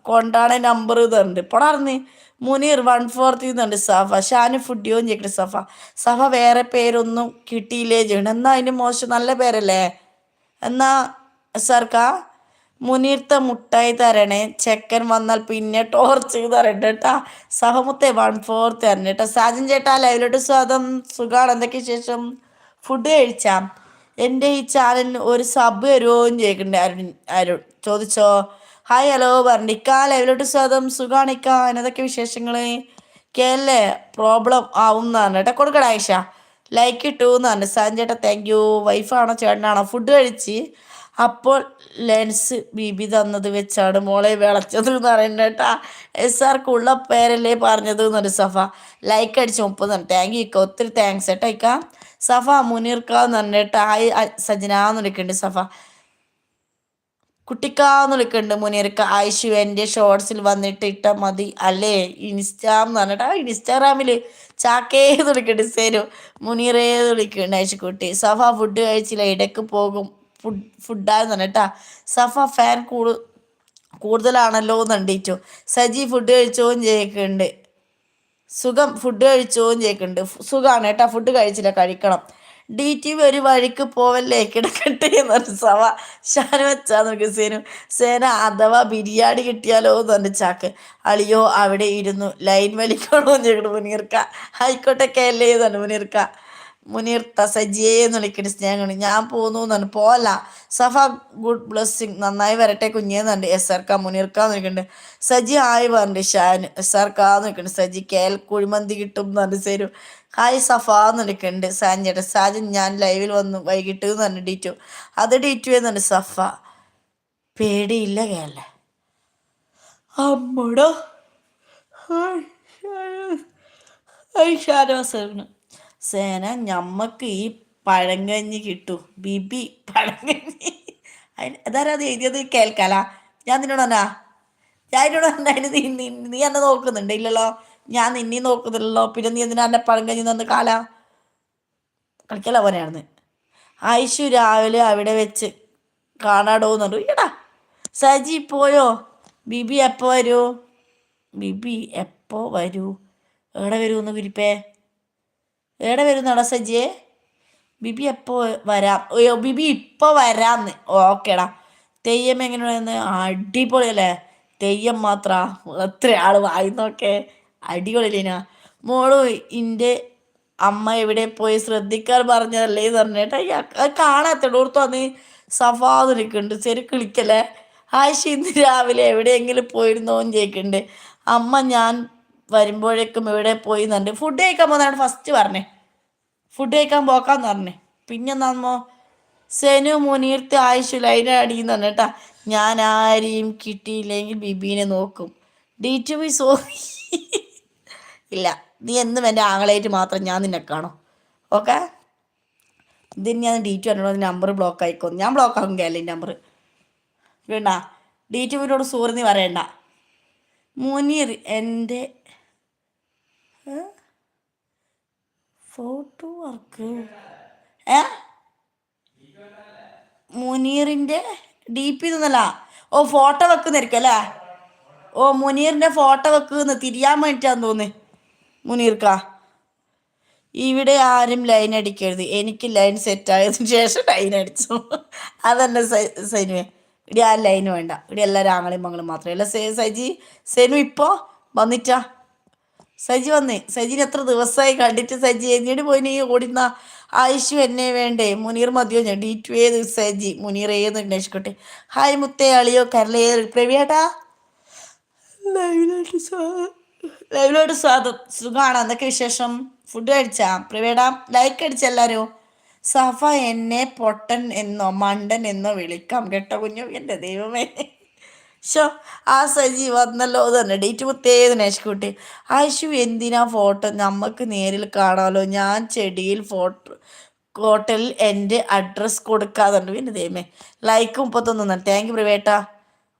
കൊണ്ടാണ് നമ്പർ ഇതുണ്ട് പൊടാർന്ന്. മുനീർ 140 എന്നുണ്ട്. സഫ ഷാനു ഫുഡിയോ ചോദിക്കട്ടെ. സഫ വേറെ പേരൊന്നും കിട്ടിയില്ലേ ചെയ്യണം. എന്നാ അതിന് മോശം നല്ല പേരല്ലേ. എന്നാ സർക്കാ മുനീർത്ത മുട്ടായി തരണേ. ചെക്കൻ വന്നാൽ പിന്നെ ടോർച്ച് തരണ്ട കേട്ടാ. സഹമുത്തെ 140 തരണേ കേട്ടാ. സാജൻ ചേട്ടാ ലൈവിലോട്ട് സ്വാഗതം. സുഖാണ്. എന്തൊക്കെ ശേഷം? ഫുഡ് കഴിച്ചാ? എൻ്റെ ഈ ചാനലിന് ഒരു സബ് തരുമോന്ന് ചോദിക്കണ്ടേ അരുൺ ചോദിച്ചോ. ഹായ് ഹലോ പറഞ്ഞിക്കാ ലൈവിലോട്ട് സ്വാഗതം. സുഖാണിക്കാ. എന്നതൊക്കെ വിശേഷങ്ങള്? കേല്ലേ പ്രോബ്ലം ആവും എന്നാണ് കേട്ടാ. കൊടുക്കടാ ആയിഷ. ലൈക്ക് ഇട്ടു എന്നാണ്. സാജൻ ചേട്ടാ താങ്ക് യു. വൈഫാണോ ചേട്ടനാണോ? ഫുഡ് കഴിച്ച് അപ്പോൾ ലെൻസ് ബിബി തന്നത് വെച്ചാണ് മോളെ വിളച്ചത് എന്ന് പറയുന്നത് കേട്ടാ. SRക്ക് ഉള്ള പേരല്ലേ പറഞ്ഞത് എന്നൊരു സഫ. ലൈക്ക് അടിച്ച് 30 താങ്ക് യു ഇക്ക. ഒത്തിരി താങ്ക്സ് കേട്ടാ ഇക്ക. സഫ മുനീർക്കാന്ന് പറഞ്ഞിട്ട് ഹായ് സജനാന്ന് വിളിക്കുന്നുണ്ട്. സഫ കുട്ടിക്കാന്ന് വിളിക്കുന്നുണ്ട്. മുനീർക്ക ആയിഷു എൻ്റെ ഷോർട്സിൽ വന്നിട്ട് ഇട്ട മതി അല്ലേ ഇൻസ്റ്റാന്ന് പറഞ്ഞിട്ട് ഇൻസ്റ്റാഗ്രാമിൽ ചാക്കേന്ന് വിളിക്കുന്നുണ്ട്. സേനു മുനീറേന്ന് വിളിക്കുന്നുണ്ട്. ആയിഷക്കുട്ടി. സഫ ഫുഡ് കഴിച്ചില്ല ഇടയ്ക്ക് പോകും ഫുഡാന്ന് പറഞ്ഞിട്ടാ. സഫ ഫാൻ കൂടുതലാണല്ലോ എന്ന് കണ്ടിട്ടു. സജി ഫുഡ് കഴിച്ചോന്ന് ചോദിക്കുന്നുണ്ട്. സുഖം ഫുഡ് കഴിച്ചോന്ന് ചോദിക്കുന്നുണ്ട്. സുഖമാണ് കേട്ടാ. ഫുഡ് കഴിച്ചില്ല കഴിക്കണം. DTV ഒരു വഴിക്ക് പോവല്ലേ കിടക്കട്ടെ എന്ന് പറഞ്ഞു സവ. ഷാന് വെച്ചാ നോക്കി സേനു. സേന അഥവാ ബിരിയാണി കിട്ടിയാലോ എന്ന് പറഞ്ഞു ചാക്ക്. അളിയോ അവിടെ ഇരുന്നു ലൈൻ വലിക്കണോ എന്ന് ചോദിക്കണം മുനീർക്ക. ആയിക്കോട്ടെ കേല്ലേ എന്ന് പറഞ്ഞു മുനീർക്ക. മുനീർത്ത സജിയെന്ന് വിളിക്കണ സ്നേഹമാണ്. ഞാൻ പോന്നു എന്നാണ്. പോല സഫ ഗുഡ് ബ്ലെസ്സിങ് നന്നായി വരട്ടെ കുഞ്ഞേന്നുണ്ട്. SRക്ക മുനീർക്കാന്ന് വിളിക്കുന്നുണ്ട്. സജി ആയി പറഞ്ഞു ഷാൻ. SRക്കാന്ന് വിളിക്കുന്നുണ്ട്. സജി കേൽ കുഴിമന്തി കിട്ടും എന്ന് സേരു. ഹായ് സഫാന്ന് വിളിക്കുന്നുണ്ട്. സാൻചേട്ടൻ സാജൻ ഞാൻ ലൈവിൽ വന്നു വൈകിട്ട് എന്ന് പറഞ്ഞു ഡീറ്റു. അത് ഡീറ്റു എന്നുണ്ട്. സഫ പേടിയില്ല കേല്ലേ അമ്മടോ. ഷാനവാസന് സേന ഞമ്മക്ക് ഈ പഴങ്കഞ്ഞി കിട്ടൂ ബിബി പഴങ്കഞ്ഞി. അതാരാ അത് എഴുതിയത്? കേൾക്കാല ഞാൻ നിന്നോട് എന്നാ ഞാൻ എന്നോട് അതിന് നീ എന്നെ നോക്കുന്നുണ്ട് ഇല്ലല്ലോ. ഞാൻ നിന്നെ നോക്കുന്നില്ലല്ലോ. പിന്നെ നീ എന്തിനാ എന്നെ പഴങ്കഞ്ഞി നിന്ന് കാല കളിക്കല പോലെയാണെന്ന്. ആയിഷു രാവിലെ അവിടെ വെച്ച് കാണാടോന്നുണ്ട്. എടാ സജി പോയോ? ബിബി എപ്പോൾ വരൂ? ബിബി എപ്പോൾ വരൂ? എവിടെ വരുമെന്ന് പിരിപ്പേ? എവിടെ വരുന്നാടാ സജിയെ? ബിബി എപ്പോൾ വരാം? അയ്യോ ബിബി ഇപ്പോൾ വരാമെന്ന്. ഓക്കേടാ. തെയ്യം എങ്ങനെയാണെന്ന്? അടിപൊളിയല്ലേ തെയ്യം മാത്ര. എത്ര ആൾ വായിന്നൊക്കെ അടിപൊളിയില്ലേനാ. മോളു ഇൻ്റെ അമ്മ എവിടെ പോയി ശ്രദ്ധിക്കാൻ പറഞ്ഞതല്ലേ എന്ന് പറഞ്ഞിട്ട് അത് കാണാത്തടോർത്ത് വന്ന് സഫാന്ന് വിളിക്കുന്നുണ്ട്. ശരി വിളിക്കല്ലേ. ആയിഷ ഇന്ന് രാവിലെ എവിടെയെങ്കിലും പോയിരുന്നോ എന്ന് ചോദിക്കുന്നുണ്ട്. അമ്മ ഞാൻ വരുമ്പോഴേക്കും എവിടെ പോയി എന്നുണ്ട്. ഫുഡ് കഴിക്കാൻ പോകുന്നതാണ് ഫസ്റ്റ് പറഞ്ഞേ. ഫുഡ് കഴിക്കാൻ പോക്കാന്ന് പറഞ്ഞേ. പിന്നെ നമ്മോ സെനു മുനീർത്ത് ആയിഷു ലൈനടിന്ന് പറഞ്ഞിട്ടാ. ഞാൻ ആരെയും കിട്ടിയില്ലെങ്കിൽ ബിബീനെ നോക്കും. DTV സോറി ഇല്ല നീ എന്നും എൻ്റെ ആങ്ങളായിട്ട് മാത്രം ഞാൻ നിന്നെ കാണും. ഓക്കെ ഇതിന് ഞാൻ DTV പറഞ്ഞോട് നമ്പർ ബ്ലോക്ക് ആയിക്കോ. ഞാൻ ബ്ലോക്ക് ആക്കും കേരള നമ്പർ വേണ്ട. DTVനോട് സോറി നീ പറയണ്ട. മുനീർ എൻ്റെ ഫോട്ടോ വർക്ക് മുനീറിൻ്റെ DP എന്നല്ല. ഓ ഫോട്ടോ വെക്കുന്നായിരിക്കും അല്ലേ. ഓ മുനീറിൻ്റെ ഫോട്ടോ വെക്കുന്ന തിരിയാൻ വേണ്ടിയിട്ടാന്ന് തോന്നുന്നു മുനീർക്ക. ഇവിടെ ആരും ലൈൻ അടിക്കരുത്. എനിക്ക് ലൈൻ സെറ്റായതിനു ശേഷം ലൈൻ അടിച്ചു. അതന്നെ സൈനുവേ. ഇവിടെ ആ ലൈൻ വേണ്ട. ഇവിടെ എല്ലാവരും ആങ്ങളെയും മങ്ങളും മാത്രമേ അല്ല. സജി സെനു ഇപ്പോൾ വന്നിട്ടാ. സജി വന്നേ. സജിന് എത്ര ദിവസമായി കണ്ടിട്ട്. സജി എന്നിട്ട് പോയി നീ ഓടിന്ന. ആയിഷു എന്നെ വേണ്ടേ? മുനീർ മതിയോ? ഞാൻ DTV ഏത് സജി മുനീർ ഏത് അന്വേഷിക്കട്ടെ. ഹായ് മുത്തേ അളിയോ കരളേ പ്രവിയേട്ടാ ലൈവിലോട്ട് ലൈവിലോട്ട് സ്വാഗതം. സുഖാണ്, എന്തൊക്കെ വിശേഷം? ഫുഡ് കഴിച്ചാ? പ്രിവേടാ ലൈക്ക് അടിച്ച എല്ലാരും. സഫ എന്നെ പൊട്ടൻ എന്നോ മണ്ടൻ എന്നോ വിളിക്കാം കേട്ടോ കുഞ്ഞു. എൻ്റെ ദൈവമേ. ഷോ ആ സജി വന്നല്ലോ തന്നെ ഡേറ്റ് മുത്തേത് നേഷ്കുട്ടി. ആയിഷു എന്തിനാ ഫോട്ടോ? നമുക്ക് നേരിൽ കാണാമല്ലോ. ഞാൻ ചെടിയിൽ ഹോട്ടലിൽ എൻ്റെ അഡ്രസ്സ് കൊടുക്കാതുണ്ട്. പിന്നെ ദൈവമേ ലൈക്ക് 31. Thank you പ്രിവേട്ടാ.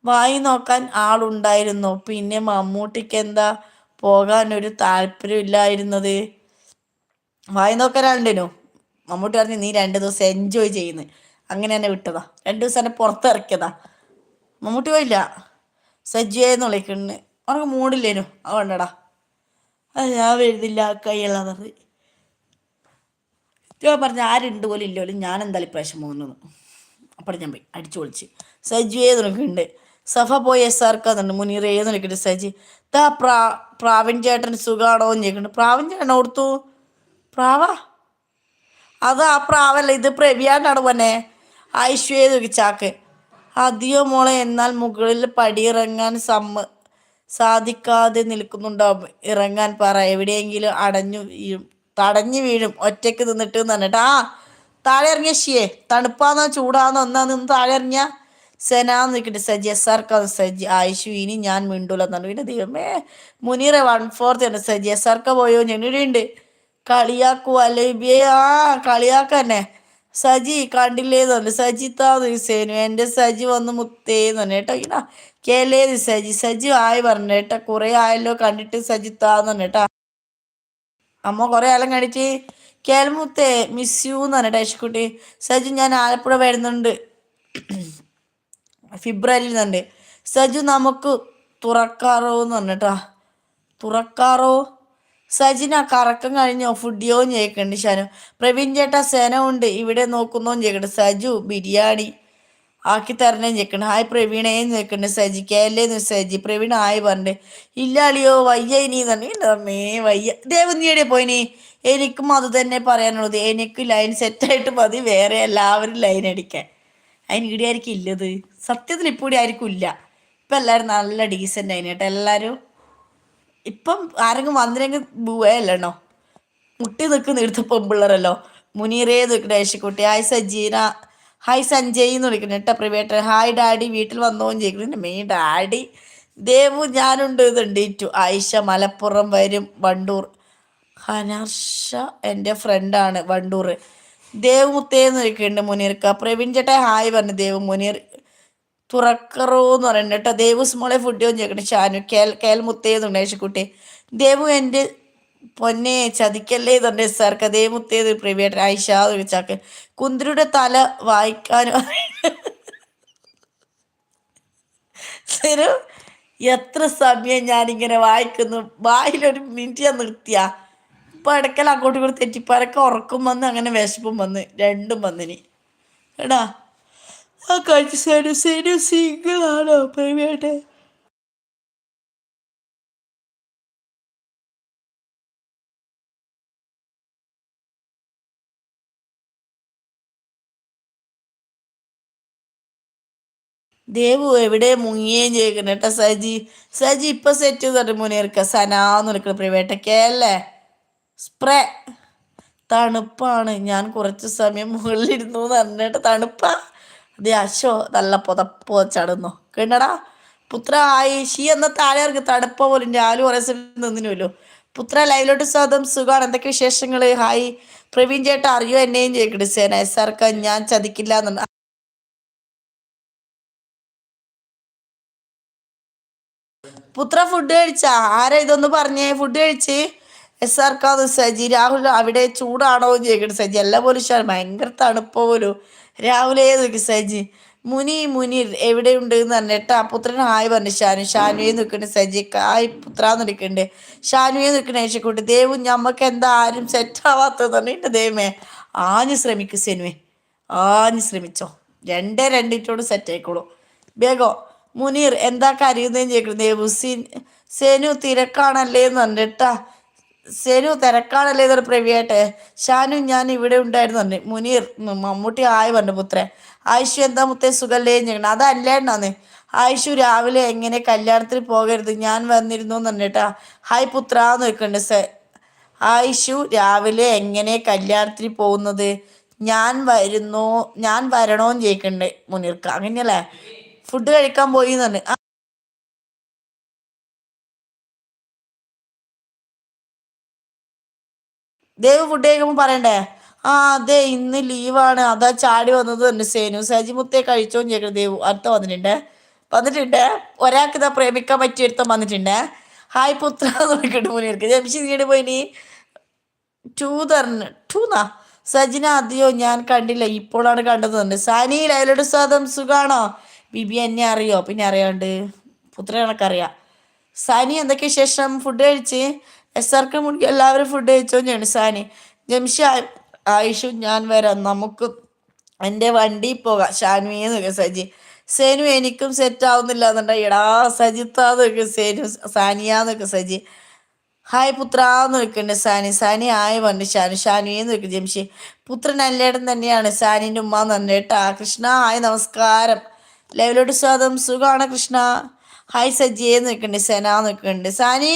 വായി നോക്കാൻ ആളുണ്ടായിരുന്നു. പിന്നെ മമ്മൂട്ടിക്ക് എന്താ പോകാനൊരു താല്പര്യമില്ലായിരുന്നത്? വായി നോക്കാൻ ആളുണ്ടേനു. മമ്മൂട്ടി പറഞ്ഞു നീ 2 ദിവസം എൻജോയ് ചെയ്യുന്നു, അങ്ങനെ തന്നെ വിട്ടതാ. 2 ദിവസം എന്നെ പുറത്തിറക്കിയതാ. മമ്മൂട്ടി പോയില്ല. സജ്ജിയെന്ന് വിളിക്കുന്നു. അവർക്ക് മൂടില്ലേനു, അതുകൊണ്ടടാ. അത് ഞാൻ വരുന്നില്ല കൈയെല്ലാം പറഞ്ഞ് ഞാൻ പറഞ്ഞ ആരുണ്ട് പോലും ഇല്ല പോലും. ഞാൻ എന്തായാലും ഇപ്രാവശ്യം പോകുന്നു. അപ്പോൾ ഞാൻ പോയി അടിച്ചു പൊളിച്ച്. സജ്ജു ഏത് നിൽക്കുന്നുണ്ട്. സഫ പോയി SRക്കാന്നുണ്ട്. മുനീർ ഏത് നിൽക്കുന്നുണ്ട്. സജി താ പ്രാവിൻ ചേട്ടൻ സുഖാണോ എന്ന് ചോദിക്കുന്നുണ്ട്. പ്രാവിൻ ചേട്ടൻ ഓർത്തു പ്രാവാ, അത് ആ പ്രാവല്ല, ഇത് പ്രവിയാണ്ടാണ് പോന്നെ. ഐശ്വര്യ ചോദിച്ചാക്ക് അധിയോ മോളെ. എന്നാൽ മുകളിൽ പടിയിറങ്ങാൻ സാധിക്കാതെ നിൽക്കുന്നുണ്ടാവും. ഇറങ്ങാൻ പറ, എവിടെയെങ്കിലും തടഞ്ഞു വീഴും ഒറ്റയ്ക്ക് നിന്നിട്ട് എന്നിട്ട്. ആ താഴെ ഇറങ്ങിയ ഷിയേ, തണുപ്പാന്നോ ചൂടാന്നോ ഒന്നാ നിന്ന് താഴെ ഇറങ്ങിയ സെനാന്ന് നിൽക്കട്ടെ. സജി SRക്കാന്ന്. സജി ആയിഷു ഇനി ഞാൻ മിണ്ടൂലെന്നാണ്. പിന്നെ ദൈവമേ മുനീറെ 1/4 ഉണ്ട്. സജി SRക്ക പോയോ? ഞെങ്ങിടെയുണ്ട്. കളിയാക്കൂ അലേബിയെ. ആ കളിയാക്കന്നെ. സജി കണ്ടില്ലേന്ന് സജിത്താന്ന് സേനു. എൻ്റെ സജി വന്ന് മുത്തേന്ന് പറഞ്ഞു കേട്ടോ. ഇടാ കേലേത് സജി. സജി ആയി പറഞ്ഞു കേട്ടാ. കുറെ ആയല്ലോ കണ്ടിട്ട് സജിത്താന്ന് പറഞ്ഞു കേട്ടാ. അമ്മ കുറെ ആളും കണ്ടിട്ട് കേൽമുത്തേ മിസ് യു എന്ന് പറഞ്ഞിട്ട് ഐഷ്കുട്ടി. സജു ഞാൻ ആലപ്പുഴ വരുന്നുണ്ട് ഫെബ്രുവരിയിൽ നിന്നുണ്ട്. സജു നമുക്ക് തുറക്കാറോ എന്ന് പറഞ്ഞിട്ടാ. തുറക്കാറോ? സജിന കറക്കം കഴിഞ്ഞോ? ഫുഡിയോ ചോദിക്കണ്ട് ഷാനു. പ്രവീൺ ചേട്ടാ സേന ഉണ്ട് ഇവിടെ നോക്കുന്നോന്ന് ചോദിക്കണ്ട്. സജു ബിരിയാണി ആക്കി തരണേന്ന് ചോദിക്കണ്ട്. ഹായ് പ്രവീണേന്ന് ചോദിക്കണ്ട്. സജി കേല്ലേന്ന്. സജി പ്രവീൺ ആയി പറഞ്ഞേ. ഇല്ല അളിയോ വയ്യ ഇനി തന്നെ. അമ്മേ വയ്യ. ദേവ് നീ എവിടെ പോയിനി? എനിക്കും അത് തന്നെ പറയാനുള്ളത്. എനിക്ക് ലൈൻ സെറ്റായിട്ട് മതി, വേറെ എല്ലാവരും ലൈൻ അടിക്കാൻ. അതിന് ഇവിടെ ആയിരിക്കും ഇല്ലത്. സത്യത്തിൽ ഇപ്പോൾ ഇവിടെ ആയിരിക്കും ഇല്ല. ഇപ്പം എല്ലാവരും നല്ല ഡീസൻ്റ് ആയിന് കേട്ടോ. എല്ലാവരും ഇപ്പം ആരെങ്കിലും വന്നില്ലെങ്കിൽ ബൂവല്ലോ മുട്ടി നിൽക്കുന്ന എടുത്ത പെമ്പിള്ളറല്ലോ. മുനീറേ നിൽക്കുന്ന ഐശക്കുട്ടി. ഹായ് സജീന. ഹായ് സഞ്ജയ് എന്ന് വിളിക്കുന്നു കേട്ടോ. പ്രിവേട്ടർ ഹായ് ഡാഡി വീട്ടിൽ വന്നോന്ന് ചോദിക്കുന്നു. മെയിൻ ഡാഡി ദേവു ഞാനുണ്ട് ഇതുണ്ട്. ആയിഷ മലപ്പുറം വരും വണ്ടൂർ. ഹനർഷ എൻ്റെ ഫ്രണ്ടാണ് വണ്ടൂർ. ദേവ് മുത്തേന്ന് വിളിക്കുന്നുണ്ട് മുനീർക്ക. പ്രവീൺ ചേട്ടാ ഹായ് പറഞ്ഞു ദേവ്. മുനീർ തുറക്കറോ എന്ന് പറയുന്നുണ്ട് കേട്ടോ. ദേവു സ്മോളെ ഫുഡ് ചോദിക്കട്ടെ. ഷാനു കേൽ മുത്തേന്നുണ്ട് ഐശക്കുട്ടി. ദേവു എൻ്റെ പൊന്നെ ചതിക്കല്ലേ തന്നെ സാർക്ക്. ദേവ് മുത്തേത് പ്രിവേട്ടർ. ആയിഷ വിളിച്ചാക്ക്. കുന്തിരിയുടെ തല വായിക്കാനും ശരി. എത്ര സമയം ഞാനിങ്ങനെ വായിക്കുന്നു. വായിലൊരു മിനിറ്റ് ഞാൻ നിർത്തിയ ഇപ്പം ഇടയ്ക്കൽ അങ്ങോട്ടും ഇങ്ങോട്ട് തെറ്റിപ്പരക്കെ ഉറക്കം വന്ന് അങ്ങനെ വിശപ്പും വന്ന് രണ്ടും വന്നിനി എടാ. ആ കഴിച്ച് സെനു സിംഗിളാണോ പ്രൈവേട്ട്? ദേവു എവിടെ മുങ്ങിയേം ചോദിക്കണം കേട്ടോ. സജി ഇപ്പൊ സെറ്റ് ചെയ്തോട്ടെ മുനീർക്ക. സനാന്ന് വിളിക്കണം പ്രൈവേട്ടൊക്കെ അല്ലേ. സ്പ്രേ തണുപ്പാണ്, ഞാൻ കുറച്ച് സമയം മുകളിലിരുന്നു പറഞ്ഞിട്ട്. തണുപ്പാ? അതെ അശോ നല്ല പുതപ്പോ ചടന്നോ കേട്ടടാ. പുത്ര ആയി ഷീ എന്ന താഴെ ഇറങ്ങി. തണുപ്പ പോലും രാവിലെ കുറേ സമയം നിന്നിനുമല്ലോ. പുത്ര ലൈവിലോട്ട് സ്വാഗതം. സുഖമാണ്, എന്തൊക്കെ വിശേഷങ്ങള്? ഹായ് പ്രവീൺ ചേട്ടാ അറിയോ എന്നെയും ചോദിക്കട്ടെ. സേന SRക്ക ഞാൻ ചതിക്കില്ല എന്നുണ്ട്. പുത്ര ഫുഡ് കഴിച്ചാ? ആരാ ഇതൊന്ന് പറഞ്ഞേ? ഫുഡ് കഴിച്ച് SRക്കാന്ന്. സജി രാഹുൽ അവിടെ ചൂടാണോ എന്ന് ചോദിക്കട്ടെ. സജി എല്ലാ പോലും ഭയങ്കര തണുപ്പ പോലും രാവിലെ നോക്കി. സജി മുനീർ എവിടെയുണ്ട് എന്ന് പറഞ്ഞിട്ട്. പുത്രൻ ഹായ് പറഞ്ഞു. ഷാനുയെ നിൽക്കണ്ട്. സജി ഹായ് പുത്രാന്ന് നിൽക്കണ്ട്. ഷാനുയെ നിൽക്കണ യേശക്കൂട്ടി. ദേവു ഞമ്മക്ക് എന്താ ആരും സെറ്റ് ആവാത്തത് പറഞ്ഞിട്ട്. ദൈവമേ ആഞ്ഞ് ശ്രമിക്കും സെനുവേ, ആഞ്ഞ് ശ്രമിച്ചോ. 2 സെറ്റ് ആയിക്കോളൂ വേഗോ. മുനീർ എന്താ കരയുന്നതെന്ന് ചോദിക്കണം. ദേവു സെനു തിരക്കാണല്ലേ എന്ന് പറഞ്ഞിട്ടാ. സെനു തിരക്കാണല്ലേ എന്നൊരു പ്രവിയാട്ടെ. ഷാനു ഞാൻ ഇവിടെ ഉണ്ടായിരുന്നു പറഞ്ഞു. മുനീർ മമ്മൂട്ടി ആയി പറഞ്ഞു. പുത്രൻ ആയിഷു എന്താ മുത്തേ സുഖല്ലേ ചോദിക്കണം. അതല്ലേണ്ടാന്ന്. ആയിഷു രാവിലെ എങ്ങനെ കല്യാണത്തിന് പോകരുത് ഞാൻ വന്നിരുന്നു എന്ന് പറഞ്ഞിട്ടാ. ഹായ് പുത്രാന്ന് വെക്കുന്നുണ്ട്. ആയിഷു രാവിലെ എങ്ങനെ കല്യാണത്തിന് പോകുന്നത്, ഞാൻ വരണോന്ന് ചോദിക്കണ്ട് മുനീർക്ക്. അങ്ങനെയല്ലേ, ഫുഡ് കഴിക്കാൻ പോയി എന്ന് പറഞ്ഞു. ദേവ് ഫുഡ് കഴിക്കുമ്പോൾ പറയണ്ടേ, അതെ ഇന്ന് ലീവാണ് അതാ ചാടി വന്നത് തന്നെ സേനു. സജിമുത്തെ കഴിച്ചോന്ന് ചോദിക്കണം ദേവു. അടുത്ത വന്നിട്ടുണ്ട്. ഒരാൾക്ക് ഇതാ പ്രേമിക്കാൻ പറ്റിയെടുത്ത വന്നിട്ടുണ്ട്. ഹായ് പുത്ര നോക്കിയിട്ട് മുനീർക്ക്. ജംഷീദ് പോയിനി ടൂന്നാ. സജിന അതെയോ ഞാൻ കണ്ടില്ല ഇപ്പോഴാണ് കണ്ടത് തന്നെ. സാനി ലൈലയുടെ സ്വാദം സുഖാണോ? ബിബി എന്നെ അറിയോ? പിന്നെ അറിയാണ്ട് പുത്ര കണക്കറിയാം. സാനി എന്തൊക്കെ ശേഷം? ഫുഡ് കഴിച്ച് SRK മുൻകി എല്ലാവരും ഫുഡ് കഴിച്ചോ ഞാൻ. സാനി ജംഷി ആയിഷു ഞാൻ വരാം നമുക്ക് എൻ്റെ വണ്ടി പോകാം ഷാൻവിയെന്ന് സജി. സേനു എനിക്കും സെറ്റ് ആവുന്നില്ല എന്നുണ്ട. എടാ സജിത്താന്ന് സേനു. സാനിയാന്നൊക്കെ സജി. ഹായ് പുത്രാന്ന് വെക്കുന്നുണ്ട് സാനി. സാനി ആയി പറഞ്ഞു ഷാനുയെന്ന് വെക്കും ജംഷി. പുത്രൻ എല്ലായിടം തന്നെയാണ് സാനിൻ്റെ ഉമ്മ തന്നെ കേട്ടാ. കൃഷ്ണ ഹായ് നമസ്കാരം. ലൈവിലോട്ട് സ്വാഗതം. സുഖമാണ് കൃഷ്ണ. ഹായ് സജിയെന്ന് വെക്കുന്നുണ്ട്. സെനാന്ന് വെക്കുന്നുണ്ട്. സാനി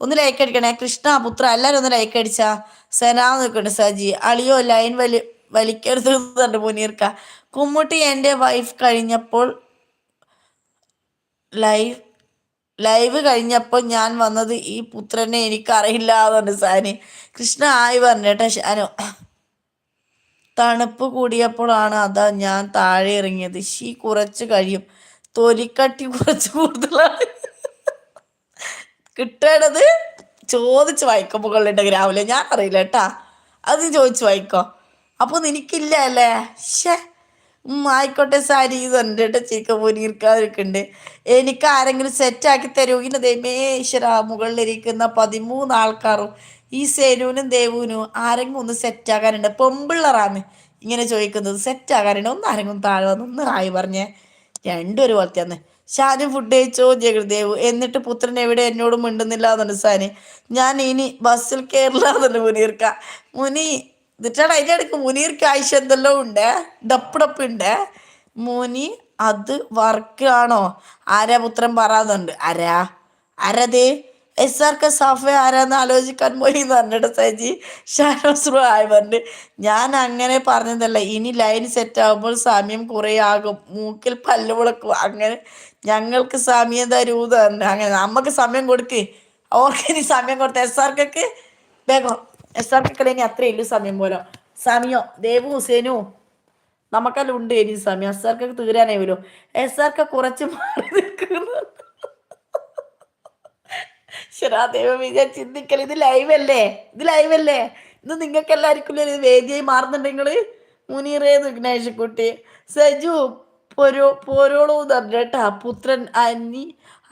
ഒന്ന് ലൈക്ക് അടിക്കണേ. കൃഷ്ണ പുത്ര എല്ലാവരും ഒന്ന് ലൈക്ക് അടിച്ചാ. സെനാന്ന് വെക്കുന്നുണ്ട് സജി. അളിയോ ലൈൻ വലിക്കരുത് എന്നുണ്ട് മുനീർക്ക. കുമ്മുട്ടി എൻ്റെ വൈഫ് കഴിഞ്ഞപ്പോൾ ലൈവ് കഴിഞ്ഞപ്പോൾ ഞാൻ വന്നത് ഈ പുത്രനെ എനിക്കറിയില്ല എന്നുണ്ട് സാനി. കൃഷ്ണ ആയി പറഞ്ഞേട്ടാ ഷാനു. തണുപ്പ് കൂടിയപ്പോഴാണ് അതാ ഞാൻ താഴെ ഇറങ്ങിയത്. കുറച്ച് കഴിയും, തൊലിക്കട്ടി കുറച്ച് കൂടുതലാണ് കിട്ടേണ്ടത്. ചോദിച്ച് വായിക്കോ മുകളിലുണ്ട് രാവിലെ. ഞാൻ അറിയില്ല കേട്ടാ, അത് ചോദിച്ച് വായിക്കോ. അപ്പോൾ നിനക്കില്ല അല്ലേ? ഷേ ആയിക്കോട്ടെ സാരി തന്നിട്ട് ചിക്കൻ പൊരിക്കാതിരിക്കുന്നുണ്ട്. എനിക്ക് ആരെങ്കിലും സെറ്റാക്കി തരൂ. ഇങ്ങനെ ദൈവമേ ഈശ്വര, മുകളിലിരിക്കുന്ന 13 ആൾക്കാരും ഈ സേനുവിനും ദേവുവിനും ആരെങ്കിലും ഒന്ന് സെറ്റാകാനുണ്ട്. പെമ്പിള്ളറാണ് ഇങ്ങനെ ചോദിക്കുന്നത്. സെറ്റാകാനുണ്ട്. ഒന്ന് ആരെങ്കിലും താഴെ വന്ന് ഒന്ന് ഹായ് പറഞ്ഞേ. രണ്ടും ഒരു പോലത്തെയാണ്. ഷാനും ഫുഡ് കഴിച്ചോ ജഗദേവ്. എന്നിട്ട് പുത്രൻ എവിടെ എന്നോട് മിണ്ടുന്നില്ല എന്നുണ്ട് സാനി. ഞാൻ ഇനി ബസ്സിൽ കയറില്ല എന്നുണ്ട് മുനീർക്ക. മുനി എന്നിട്ടാണ് അതിൻ്റെ ഇടയ്ക്ക് മുനീർക്ക് ആയിഷ എന്തെല്ലോ ഉണ്ട്, ഡപ്പുണ്ട്. മുനി അത് വർക്ക് ആണോ? ആരാ പുത്രൻ പറയാന്നുണ്ട്. ആരത് SRK സാഫ ആരാന്ന് ആലോചിക്കാൻ പോയി എന്ന് പറഞ്ഞിട്ട് സജി. ഷാനോസ്രു ആയി പറഞ്ഞു. ഞാൻ അങ്ങനെ പറഞ്ഞതല്ല. ഇനി ലൈൻ സെറ്റ് ആകുമ്പോൾ സമയം കുറേ ആകും. മൂക്കിൽ പല്ല് മുളക്കും. അങ്ങനെ ഞങ്ങൾക്ക് സമയം തരൂന്ന് പറഞ്ഞു. അങ്ങനെ നമുക്ക് സമയം കൊടുക്ക്. അവർക്ക് ഇനി സമയം കൊടുത്ത SRKക്ക് വേഗം. SRK ഇനി അത്രേ ഇല്ലു സമയം പോലെ. സമയോ ദേവു ഹുസേനു നമുക്കെല്ലാം ഉണ്ട് ഇനി സമയം. SRK തീരാനേ വരും. SRK കുറച്ച് മാറി നിൽക്കുന്നു. ശരാ ദൈവം ഞാൻ ചിന്തിക്കൽ. ഇത് ലൈവല്ലേ? ഇത് നിങ്ങൾക്ക് എല്ലാവർക്കും ഇത് വേദിയായി മാറുന്നുണ്ടെങ്കിൽ. മുനീറേന്ന് വിഘ്നേഷക്കുട്ടി. സജു പോരോളൂ കേട്ടാ. പുത്രൻ അനി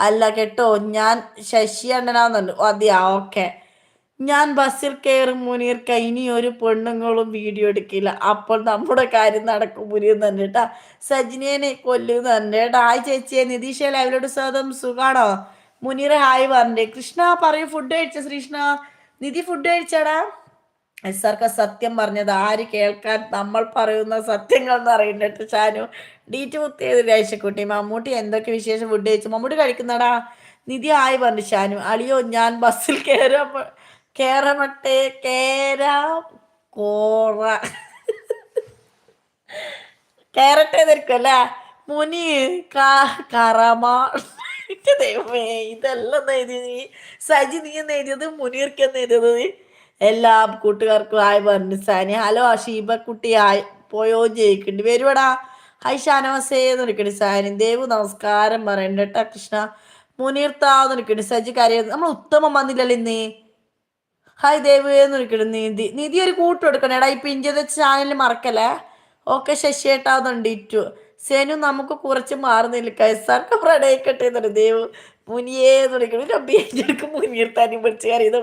അല്ല കേട്ടോ, ഞാൻ ശശി അണ്ണനാന്നുണ്ട്. അതെയാ ഓക്കെ. ഞാൻ ബസ്സിൽ കയറും മുനീർക്ക. ഇനി ഒരു പെണ്ണുങ്ങളും വീഡിയോ എടുക്കില്ല. അപ്പോൾ നമ്മുടെ കാര്യം നടക്കും മുനീർ തന്നെ കേട്ടാ. സജിനേനെ കൊല്ലുന്ന തന്നെ കേട്ടാ. ഹായ് ചേച്ചിയെ. നിതീഷ ലൈവിലോട്ട് സ്വാഗതം. സുഖാണോ? മുനീർ ഹായ് പറഞ്ഞേ. കൃഷ്ണ പറയൂ ഫുഡ് കഴിച്ച ശ്രീഷ്ണ. നിധി ഫുഡ് കഴിച്ചാടാ? SRK സത്യം പറഞ്ഞത് ആര് കേൾക്കാൻ? നമ്മൾ പറയുന്ന സത്യങ്ങൾ എന്ന് അറിയണ്ടിട്ട് ഷാനു. ഡീറ്റ് കുത്തിയത് രാശക്കുട്ടി. മമ്മൂട്ടി എന്തൊക്കെ വിശേഷം? ഫുഡ് കഴിച്ചു. മമ്മൂട്ടി കഴിക്കുന്നടാ. നിധി ആയി പറഞ്ഞു ഷാനു. അളിയോ ഞാൻ ബസ്സിൽ കേറമട്ടെ കേറട്ടെ നിൽക്കും അല്ലേ മുനി കറമാ. ദൈവമേ ഇതെല്ലാം എഴുതി സജി. നീ എന്ന് എഴുതിയത് മുനീർക്ക് എന്ന് എഴുതിയത്. എല്ലാ കൂട്ടുകാർക്കും ആയി പറഞ്ഞു സാനി. ഹലോ ഷീബക്കുട്ടി ആയി പോയോ ജയിക്കണ്ട് വരുവടാ. ഹായ് ഷാനവാസേന്ന് വിളിക്കണി സാനി. ദേവു നമസ്കാരം പറയണ്ട കേട്ടാ. കൃഷ്ണ മുനീർത്താന്ന് വിളിക്കണി. സജി കരയുന്നു. നമ്മൾ ഉത്തമം വന്നില്ലല്ലോ ഇന്ന്. ഹായ് ദേവു എന്ന് വിളിക്കണു. നിധി ഒരു കൂട്ടം എടുക്കണം എടാ. ഇപ്പൊ ഇന്ത്യ ചാനലിൽ മറക്കല്ലേ. ഓക്കെ ശശിയേട്ടാന്നുണ്ട് ഇറ്റു. സേനു നമുക്ക് കുറച്ച് മാറുന്നില്ല. SRK പ്രണയിക്കട്ടെ എന്നു ദേവു. മുനിയേന്ന് വിളിക്കണം. രബിക്ക് മുനീർത്താനും വിളിച്ച് കരയുന്ന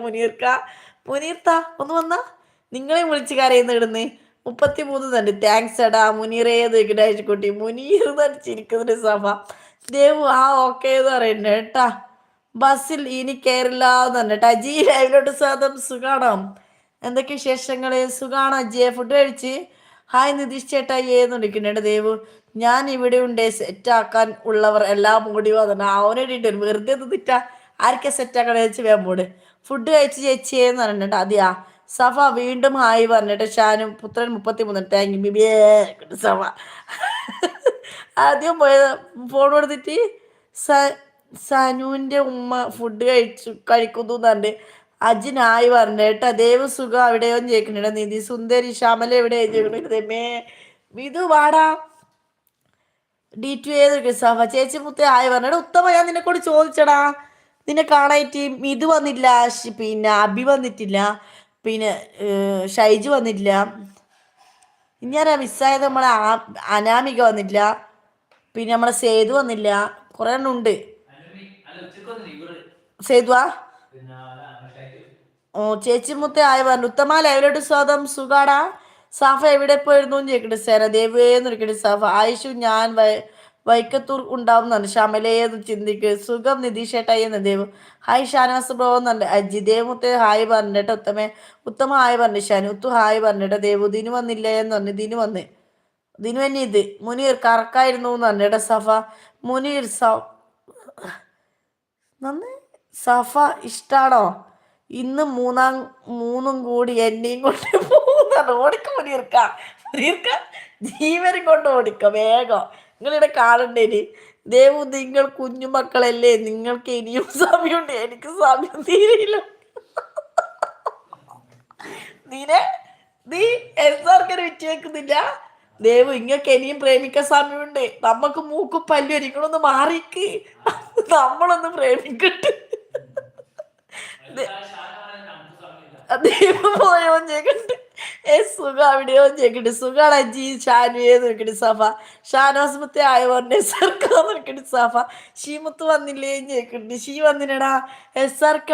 മുനീർത്ത ഒന്ന് വന്നാ. നിങ്ങളെയും വിളിച്ച് കരയുന്ന ഇടുന്ന് 33 തന്നെ. താങ്ക്സ് എടാ മുനീറേന്ന് വിഘ്നേഷക്കുട്ടി. മുനീർ ചിരിക്കുന്നൊരു സഭ. ദേവു ഓക്കെ എന്ന് പറയണ്ടേ കേട്ടാ. ബസ്സിൽ ഇനി കയറില്ല എന്ന് പറഞ്ഞിട്ട്. അജി ലൈവിലോട്ട് സ്വാഗതം. സുഖാണോ? എന്തൊക്കെ വിശേഷങ്ങള്? സുഖാണോ അജിയെ? ഫുഡ് കഴിച്ച് ഹായ് നിതീഷ് ചേട്ടാ ഏന്ന് വിളിക്കുന്നുണ്ട് ദേവു. ഞാൻ ഇവിടെ ഉണ്ടേ സെറ്റാക്കാൻ ഉള്ളവർ എല്ലാം ഓടി വന്നു അവനോടിട്ട് വെറുതെ തിറ്റാ ആർക്കെ സെറ്റാക്കണ ചേച്ചി വേമ്പോട് ഫുഡ് കഴിച്ച് ചേച്ചിയെന്ന് പറഞ്ഞിട്ട് അതെയാ സഫ വീണ്ടും ഹായ് പറഞ്ഞിട്ട് ഷാനും പുത്രൻ 33 താങ്ക് യു ബിബിയേ സഫ ആദ്യം പോയ ഫോൺ കൊടുത്തിട്ട് സനുവിൻ്റെ ഉമ്മ ഫുഡ് കഴിക്കുന്നു എന്നുണ്ട് അജിനായി പറഞ്ഞേട്ടാ ദേവ് സുഖം അവിടെയോ ചോദിക്കുന്നുണ്ട് നിധി സുന്ദരി ശ്യാമല എവിടെയോ ചോദിക്കണേ വിധു വാടാ D2 ഏതൊക്കെ സഫ ചേച്ചി മുത്തേ ആയി പറഞ്ഞ ഉത്തമ ഞാൻ നിന്നെ കൂടി ചോദിച്ചടാ നിന്നെ കാണായിട്ട് ഇത് വന്നില്ല പിന്നെ അബി വന്നിട്ടില്ല പിന്നെ ഷൈജു വന്നിട്ടില്ല ഇനി ആരാ മിസ്സായത് നമ്മളെ അനാമിക വന്നില്ല പിന്നെ നമ്മളെ സേതു വന്നില്ല കുറെ എണ്ണം ഉണ്ട് സേതുവാ ഓ ചേച്ചി മുത്തേ ആയ പറഞ്ഞു ഉത്തമ ലൈവിലോട്ട് സ്വാദം സുഖാടാ സാഫ എവിടെ പോയിരുന്നു ചോദിക്കട്ടെ സേന ദേവേന്ന് വിളിക്കട്ടെ സാഫ ആയിഷു ഞാൻ വൈക്കത്തൂർ ഉണ്ടാവുന്നുണ്ട് ശ്യാമലേന്ന് ചിന്തിക്ക് സുഖം നിതീഷേട്ടായി എന്ന് ദേവ് ഹായ് ഷാനവാസ് ബ്രോ എന്നുണ്ട് അജി ദേവ് മുത്തേ ഹായ് പറഞ്ഞിട്ട് ഉത്തമ ഹായ് പറഞ്ഞു ഷാനു ഉത്തു ഹായ് പറഞ്ഞിട്ട് ദേവു ദിനു വന്നില്ല എന്ന് പറഞ്ഞു ദിനു വന്ന് ദിനു തന്നെ ഇത് മുനീർ കറക്കായിരുന്നു എന്ന് പറഞ്ഞിട്ട് സഫ മുനീർ നന്ന് സഫ ഇഷ്ടാണോ ഇന്ന് മൂന്നും കൂടി എന്നെയും കൊണ്ട് പോകുന്നതാണ് ഓടിക്ക മുനീർക്ക ജീവനും കൊണ്ട് ഓടിക്ക വേഗം നിങ്ങളിവിടെ കാണണ്ടേനി ദേവു നിങ്ങൾ കുഞ്ഞുമക്കളല്ലേ നിങ്ങൾക്ക് ഇനിയും സമയമുണ്ട് എനിക്ക് സമയം തീരെയില്ല നീ എല്ലാവർക്കും വിറ്റ് വെക്കുന്നില്ല ദേവു ഇങ്ങക്ക് ഇനിയും പ്രേമിക്കാൻ സമയമുണ്ട് നമ്മക്ക് മൂക്കും പല്ലു ഒരിക്കണൊന്ന് മാറിക്ക് നമ്മളൊന്ന് പ്രേമിക്കട്ടെ ദൈവം പോയോ ചേക്കണ്ട് സുഖം അവിടെയോ ചേക്കണ്ട് സുഖാണ് അജി ഷാനുവേന്ന് നോക്കണ്ട് സഫ ഷാനോസ്മത്തെ ആയ പറഞ്ഞ സർക്കാർ നോക്കണ്ട് സഫ ഷീമുത്ത് വന്നില്ലേ ചേക്കണ്ട് ഷീ വന്നിനടാ SRK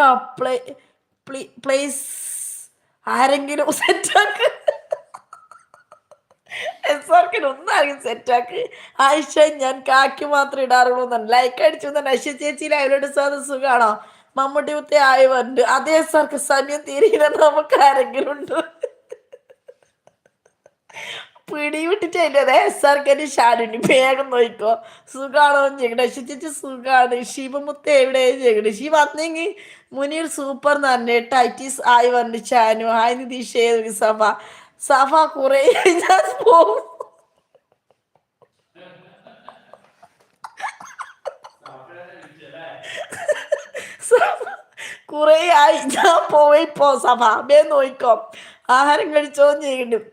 പ്ലേസ് ആരെങ്കിലും സെറ്റാക്ക് SRK ഒന്നാരെങ്കിലും സെറ്റാക്ക് ആയിഷ ഞാൻ കാക്കി മാത്രം ഇടാറുള്ളൂ എന്നാണ് ലൈക്ക് അടിച്ചു തന്നെ അശ്വ ചേച്ചി ലൈവിലോട്ട് സുഖാണോ മമ്മൂട്ടി മുത്തേ ആയി വരണ്ട് അതേ സാർക്ക് സമയം തീരെയില്ല നമുക്ക് ആരെങ്കിലും ഉണ്ട് പിടി വിട്ടിട്ടില്ലേ അതെ SRK ഷാനുണ്ടി വേഗം നോക്കോ സുഖാണോ ചെയ്യണേ ചേച്ചി സുഖാണ് ശിവമുത്ത എവിടെ ചെയ്യണേ ശിവ വന്നെങ്കിൽ മുനീർ സൂപ്പർ എന്ന് പറഞ്ഞേ ടൈറ്റീസ് ആയി വരണ്ട് ഷാനു ഹായ് നിതീഷ് സഫ കുറെ ഞാൻ പോകും കുറെ ആയി ഞാൻ പോയിപ്പോ സഭ ബേ നോയിക്കോ ആഹാരം കഴിച്ചോന്ന് ചെയ്യുന്നുണ്ട്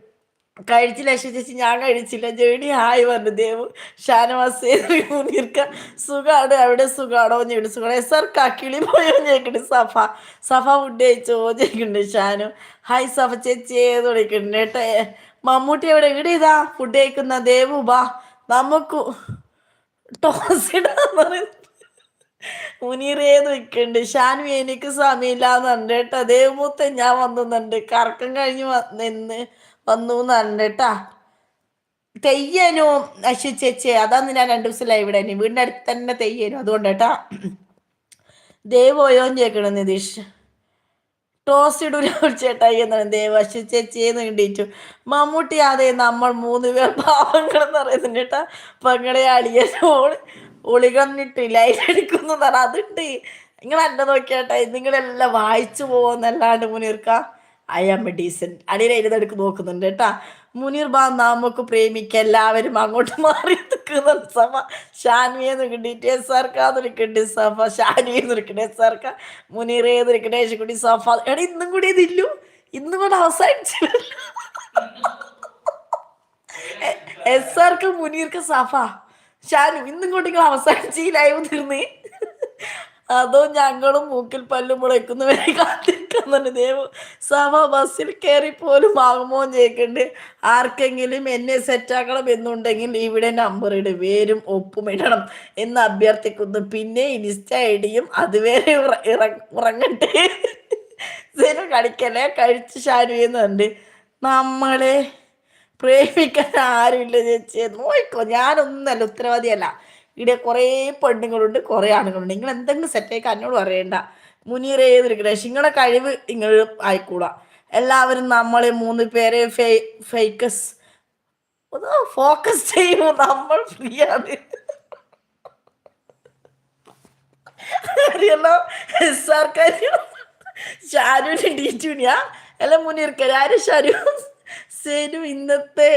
കഴിച്ചില്ല ചേച്ചി ഞാൻ കഴിച്ചില്ല ജേണി ഹായ് പറഞ്ഞു ദേവ് ഷാനവാസ് മുനീർക്ക സുഖാണ് അവിടെ സുഖാണോ ചോദിക്കണ്ട് സുഖമാണ് SRK കിളി പോയോ ചോദിക്കണ്ട് സഫ ഫുഡ് കഴിച്ചോ ചോദിക്കുന്നുണ്ട് ഷാനു ഹായ് സഫ ചേച്ചി ഏത് വിളിക്കുന്നുണ്ട് കേട്ടോ മമ്മൂട്ടി എവിടെ ഇവിടെ ഇതാ ഫുഡ് കഴിക്കുന്ന ദേവു ബാ നമുക്ക് ടോസ് ഇടാന്ന് പറയുന്നത് മുനീറേന്ന് വെക്കുന്നുണ്ട് ഷാനു എനിക്ക് സമയമില്ലാന്ന് പറഞ്ഞ കേട്ടോ ദേവമൂത്ത ഞാൻ വന്നുന്നുണ്ട് കറക്കം കഴിഞ്ഞ് വന്നു എന്ന് പറഞ്ഞ കേട്ടാ തെയ്യനോ അശ്വ ചേച്ചി അതാന്ന് ഞാൻ 2 ദിവസം ലൈവ് ഇടാനി വീടിൻ്റെ അടുത്ത് തന്നെ തെയ്യനോ അതുകൊണ്ട് കേട്ടാ ദേവോയോന്ന് ചോദിക്കണം നിതീഷ് ടോസ് ഇടൂല ചേട്ടായി എന്നാണ് ദേവ അശ്വ ചേച്ചിന്ന് കിട്ടിയിട്ടു മമ്മൂട്ടി അതെ നമ്മൾ 3 പേർ പാവങ്ങളെന്ന് പറയുന്നുണ്ട് കേട്ടാ പങ്ങളെ അടിയോട് ഒളികന്നിട്ട് ലൈറ്റ് അടിക്കുന്നു പറഞ്ഞാൽ അതുണ്ട് നിങ്ങൾ എന്നെ നോക്കിയാട്ടെ നിങ്ങളെല്ലാം വായിച്ചു പോകുന്നല്ലാണ്ട് മുനീർക്ക ഐ ആം എ ഡീസൻറ്റ് അടിയിൽ എഴുതെടുക്ക് നോക്കുന്നുണ്ട് കേട്ടാ മുനീർ ബാ നമുക്ക് പ്രേമിക്ക എല്ലാവരും അങ്ങോട്ട് മാറി നിൽക്കുന്ന സഭ ഷാൻവിയെന്ന് കിട്ടിയിട്ട് SRK നിൽക്കണ്ടേ സഭ ഷാൻവിയെന്ന് നിൽക്കണ്ടേ SRK മുനീറേന്ന് നിൽക്കണ്ടേ യേശുക്കുട്ടി സഫ എടാ ഇന്നും കൂടി ഇതില്ലു ഇന്നും കൂടെ അവസാനിച്ചു SRK മുനീർക്ക് സഫ ഷാനു ഇന്നും കൊണ്ട് നിങ്ങൾ അവസാനിച്ച് ഈ ലൈവ് തീർന്നേ അതോ ഞങ്ങളും മൂക്കിൽ പല്ലും മുളയ്ക്കുന്നവരെ കാത്തിരിക്കുന്നുണ്ട് ദേവ് സഭ ബസ്സിൽ കയറി പോലും ആകുമോ ചോദിക്കണ്ട് ആർക്കെങ്കിലും എന്നെ സെറ്റാക്കണം എന്നുണ്ടെങ്കിൽ ഇവിടെ നമ്പർ ഇട് പേരും ഒപ്പും ഇടണം എന്ന് അഭ്യർത്ഥിക്കുന്നു പിന്നെ ഇൻസ്റ്റ ഐഡിയും അതുവരെ ഉറങ്ങട്ടെ കളിക്കല്ലേ കഴിച്ച് ഷാനു ചെയ്യുന്നുണ്ട് നമ്മളെ പ്രേമിക്കാൻ ആരുമില്ല ചേച്ചി നോക്കോ ഞാനൊന്നല്ല ഉത്തരവാദിയല്ല ഇവിടെ കുറേ പെണ്ണുങ്ങളുണ്ട് കുറേ ആണുങ്ങളുണ്ട് നിങ്ങൾ എന്തെങ്കിലും സെറ്റാക്കി എന്നോട് പറയണ്ട മുനീർ ഏതിരിക്കട്ടെ നിങ്ങളെ കഴിവ് നിങ്ങൾ ആയിക്കൂടാ എല്ലാവരും നമ്മളെ 3 പേരെ ഫേക്കസ് ഒന്ന് ഫോക്കസ് ചെയ്യൂ, നമ്മൾ ഫ്രീ ആണ്. അറിയല്ലോ സർക്കാർ ഷാരൂന് ഡീറ്റുനിയാ അല്ല മുനീർക്ക ആര് ഷാരു സേനു ഇന്നത്തെ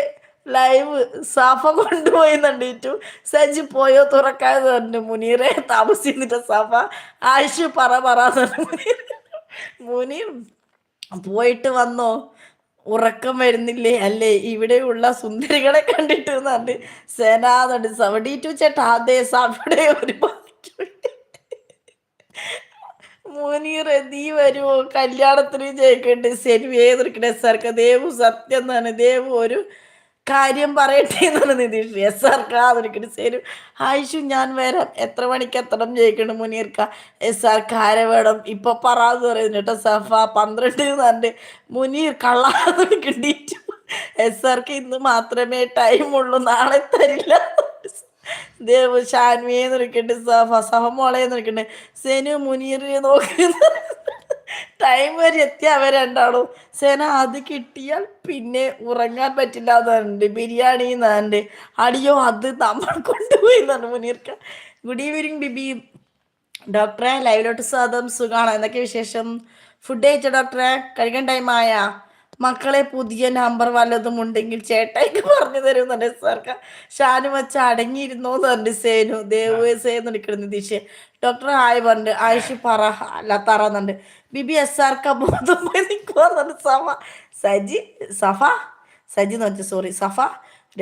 ലൈവ് സഫ കൊണ്ടുപോയിട്ടു. സജി പോയോ തുറക്കാതെ പറഞ്ഞു മുനീറെ താമസിച്ചിട്ട് സഫ ആയിഷു പറന്ന് മുനീർ. മുനീർ പോയിട്ട് വന്നോ, ഉറക്കം വരുന്നില്ലേ അല്ലേ, ഇവിടെയുള്ള സുന്ദരികളെ കണ്ടിട്ട് പറഞ്ഞു സേനാന്നുണ്ട്. സവടിറ്റു ചേട്ടാ അതെ സവിടെ ഒരു മുനീർ നീ വരുമോ കല്യാണത്തിന് ചോദിക്കണ്ട്. ശരി ഏതൊരുക്കണേ സാർക്ക് ദേവു സത്യം എന്നാണ്, ദേവു ഒരു കാര്യം പറയട്ടെ എന്നാണ് നിതീഷ്. എസ് ആർക്ക് അതൊരിക്കലും ശരി ആയിഷു ഞാൻ വരാം, എത്ര മണിക്ക് എത്തണം ചോദിക്കണ്ട് മുനീർക്ക. എസ് ആർക്ക് ആരെ വേണം ഇപ്പൊ പറയാന്ന് പറയുന്നു കേട്ടോ. സഫ 12 തന്നെ മുനീർ കള്ളാതൊരിക്കണ്ടിട്ടു. എസ് ആർക്ക് ഇന്ന് മാത്രമേ ടൈമുള്ളൂ, നാളെ തരില്ല. ദേവ് ഷാൻവിയെന്ന് വിളിക്കണ്ട്. സഫ മോളെന്ന് വിളിക്കണ്ട്. സെനു മുനീറിനെ നോക്കുന്ന ടൈം വരെ എത്തി അവരുണ്ടാവും. സേന അത് കിട്ടിയാൽ പിന്നെ ഉറങ്ങാൻ പറ്റില്ല എന്നുണ്ട്. ബിരിയാണി എന്നുണ്ട്. അടിയോ അത് നമ്മൾ കൊണ്ടുപോയി എന്നാണ് മുനീർക്ക. ഗുഡ് ഈവനിങ് ബിബി. ഡോക്ടറെ ലൈവിലോട്ട് സ്വാഗതം. സുഖാണ്, എന്തൊക്കെ വിശേഷം? ഫുഡ് കഴിച്ചോ ഡോക്ടറെ? കഴിക്കാൻ ടൈമായ? മക്കളെ പുതിയ നമ്പർ വല്ലതും ഉണ്ടെങ്കിൽ ചേട്ടായിക്ക് പറഞ്ഞു തരുന്നുണ്ട് സാർക്ക്. ഷാനു വച്ച അടങ്ങിയിരുന്നോ എന്ന് പറഞ്ഞു സേനു. ദേവ് സേന്ന് വിളിക്കണം നിതീഷ്. ഡോക്ടർ ആയി പറഞ്ഞു ആയിഷ് പറ അല്ല തറന്നുണ്ട്. ബിബി എസ് ആർക്ക് ബോധം പോയി നിൽക്കുവാന്നുണ്ട്. സഫ സജി എന്ന് വെച്ചാൽ സോറി സഫ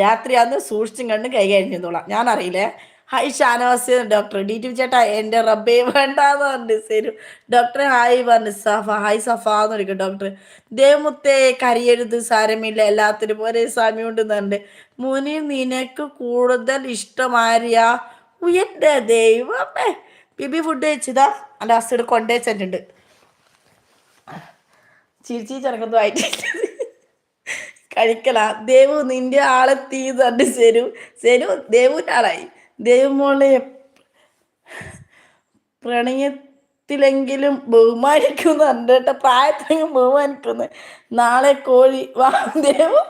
രാത്രിയാന്ന് സൂക്ഷിച്ചും കണ്ട് കൈകാര്യം ചെയ്തോളാം, ഞാൻ അറിയില്ലേ. Hi Shanavasi doctor. ഡീറ്റു ചേട്ടാ എൻ്റെ റബ്ബേ വേണ്ടാന്ന് പറഞ്ഞു സേനു. ഡോക്ടറെ ഹായ് പറഞ്ഞു സഫ. ഹായ് സഫ എന്ന് വിളിക്കും ഡോക്ടർ. ദേവമുത്തേ കരയെഴുത് സാരമില്ല, എല്ലാത്തിനും ഒരേ സാമ്യം ഉണ്ടെന്നുണ്ട്. മുനി നിനക്ക് കൂടുതൽ ഇഷ്ടമാരിയാ? ഉയന്റെ ദൈവമേ. ബിബി ഫുഡ് കഴിച്ചതാ എൻ്റെ അസിഡ് കൊണ്ടേച്ചിട്ടുണ്ട്. ചിരിച്ചി ചെറുക്കത്തും ആയിട്ട് കഴിക്കല. ദേവു നിന്റെ ആളെത്തി തന്നെ സെരു ദേവുവിൻ്റെ ആളായി. ദേവുമോളെ പ്രണയത്തിലെങ്കിലും ബഹുമാനിക്കുന്നു കേട്ടോ, പ്രായത്തിലെങ്കിലും ബഹുമാനിക്കുന്നു. നാളെ കോഴി വാ ദേവു,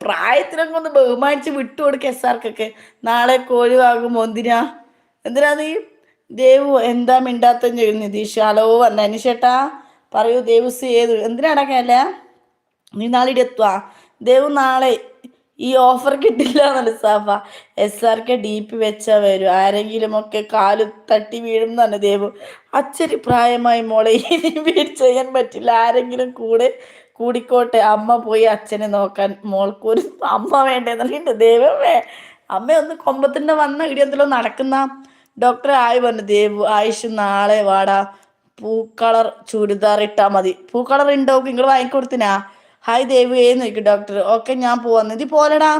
പ്രായത്തിലൊക്കെ ഒന്ന് ബഹുമാനിച്ച് വിട്ടുകൊടുക്കുക എസ് ആർക്കൊക്കെ. നാളെ കോഴി വാങ്ങുമോ? എന്തിനാ നീ? ദേവു എന്താ മിണ്ടാത്തെന്ന് ചോദിക്കും നിതീഷ്. ഹലോ വന്ന അനീഷേട്ടാ പറയൂ. ദേവു ഏത് എന്തിനാടക്കല്ല നീ നാളെ എത്തുക? ദേവു നാളെ ഈ ഓഫർ കിട്ടില്ല എന്നല്ല സാഫ. എസ് ആർക്ക് DP വെച്ചാ വരും, ആരെങ്കിലും ഒക്കെ കാല് തട്ടി വീഴും എന്നാണ് ദേവു. അച്ഛന് പ്രായമായി മോളെ, ഇനി വീട് ചെയ്യാൻ പറ്റില്ല, ആരെങ്കിലും കൂടിക്കോട്ടെ. അമ്മ പോയി അച്ഛനെ നോക്കാൻ, മോൾക്കൊരു അമ്മ വേണ്ടേന്നുണ്ട്. ദൈവമേ, അമ്മ ഒന്ന് കൊമ്പത്തിൻ്റെ വന്ന ഇടി എന്തെല്ലോ നടക്കുന്ന. ഡോക്ടറെ ആയി പറഞ്ഞു ദേവു. ആയിഷ് നാളെ വാടാ, കളർ ചുരിദാർ ഇട്ടാ മതി. കളർ ഉണ്ടോ നിങ്ങൾ വാങ്ങിക്കൊടുത്തിനാ? ഹായ് ദേവു ഏന്ന് നോക്കും ഡോക്ടർ. ഓക്കെ ഞാൻ പോവാന്ന്. ഇത് പോലെടാ.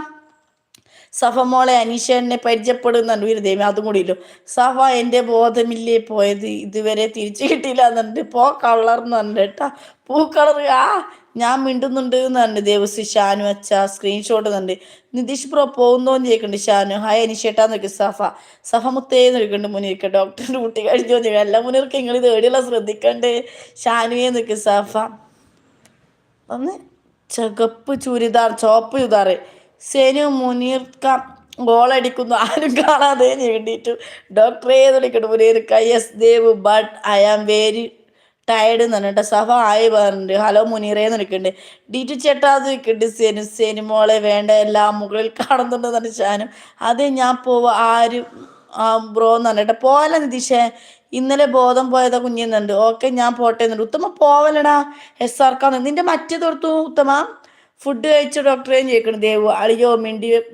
സഫ മോളെ അനീഷനെ പരിചയപ്പെടുന്നുണ്ട്. വീരദേവി അതും കൂടി ഇല്ലോ. സഫ എൻ്റെ ബോധമില്ലേ പോയത്, ഇതുവരെ തിരിച്ചു കിട്ടിയില്ല എന്നുണ്ട്. കളർന്ന് പറഞ്ഞിട്ട് കേട്ടാ. കളർ ഞാൻ മിണ്ടുന്നുണ്ട് എന്നുണ്ട്. ദേവസി ഷാനു അച്ഛ സ്ക്രീൻഷോട്ട് എന്നുണ്ട്. നിതീഷ് ബ്രോ പോകുന്നോന്ന് ചോദിക്കുന്നുണ്ട് ഷാനു. ഹായ് അനീഷേട്ടാന്ന് നോക്കി സഫ മുത്തേന്ന് ചോദിക്കുന്നുണ്ട് മുനീർക്ക്. ഡോക്ടറിൻ്റെ കുട്ടി കഴിഞ്ഞോ ചോദിക്കും. എല്ലാം മുനീർക്ക് നിങ്ങൾ ഇത് എവിടെയുള്ള ശ്രദ്ധിക്കണ്ടേ. ഷാനുവേ നോക്കി സഫ ഒന്ന് ചുവപ്പ് ചുരിദാർ. സെനു മുനീർക്ക ഗോളടിക്കുന്നു, ആരും കാണാതെ വേണ്ടിയിട്ടു. ഡോക്ടറെ വിളിക്കട്ടെ മുനീർക്ക. Yes Dev but I am very tired എന്ന് പറഞ്ഞിട്ട് സഫ ആയി പറഞ്ഞിട്ടുണ്ട്. ഹലോ മുനീറേന്ന് വിളിക്കുന്നുണ്ട്. ഡീറ്റു ചേട്ടാന്ന് വിളിക്കുന്നുണ്ട്. സെനിമോളെ വേണ്ട എല്ലാം മുകളിൽ കാണുന്നുണ്ടെന്ന് പറഞ്ഞ ഷാനും. അതെ ഞാൻ പോവാ ആരും ബ്രോ എന്ന് പറഞ്ഞിട്ട്. പോലെ നിതീഷേ ഇന്നലെ ബോധം പോയതാ കുഞ്ഞെന്നുണ്ട്. ഓക്കെ ഞാൻ പോട്ടെ എന്നുണ്ട്. ഉത്തമ പോവലടാ എസ് ആർക്കാന്ന്. നിന്റെ മറ്റേ തോർത്തു ഉത്തമ. ഫുഡ് കഴിച്ച ഡോക്ടറേയും ചോദിക്കണം ദേവു. അളിയോ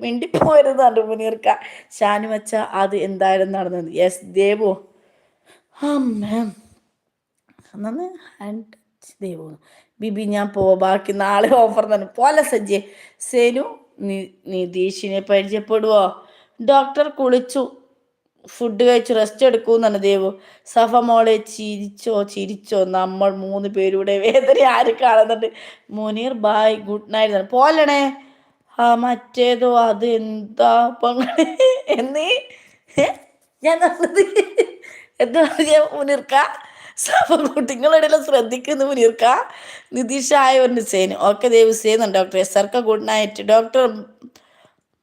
മിണ്ടിപ്പോയിരുന്നുണ്ട് മുനീർക്ക. ഷാനു വച്ച അത് എന്തായാലും നടന്നത്. യെസ് ദേവു അന്നു ഹാൻഡ് ദേവു. ബിബി ഞാൻ പോവാ, ബാക്കി നാളെ ഓഫർ തന്നെ പോലെ സജ്ജെ. സെനു നിതീഷിനെ പരിചയപ്പെടുവോ? ഡോക്ടർ കുളിച്ചു ഫുഡ് കഴിച്ച് റെസ്റ്റ് എടുക്കൂന്നാണ് ദേവു. സഫ മോളെ ചിരിച്ചോ നമ്മൾ 3 പേരുടെ വേദന ആര് കാണുന്നുണ്ട്. മുനീർ ബായ് ഗുഡ് നൈറ്റ് പോലണേ. മറ്റേതോ അത് എന്താ പങ്കളി എന്നീ ഞാൻ എന്താ മുനീർക്ക. സഫ കുട്ടികളുടെ ശ്രദ്ധിക്കുന്നു മുനീർക്ക. നിതീഷ് ആയ ഒരു സേനു. ഓക്കെ ദേവു സേന്നുണ്ട്. ഡോക്ടർ എസ് ആർക്ക് ഗുഡ് നൈറ്റ്. ഡോക്ടർ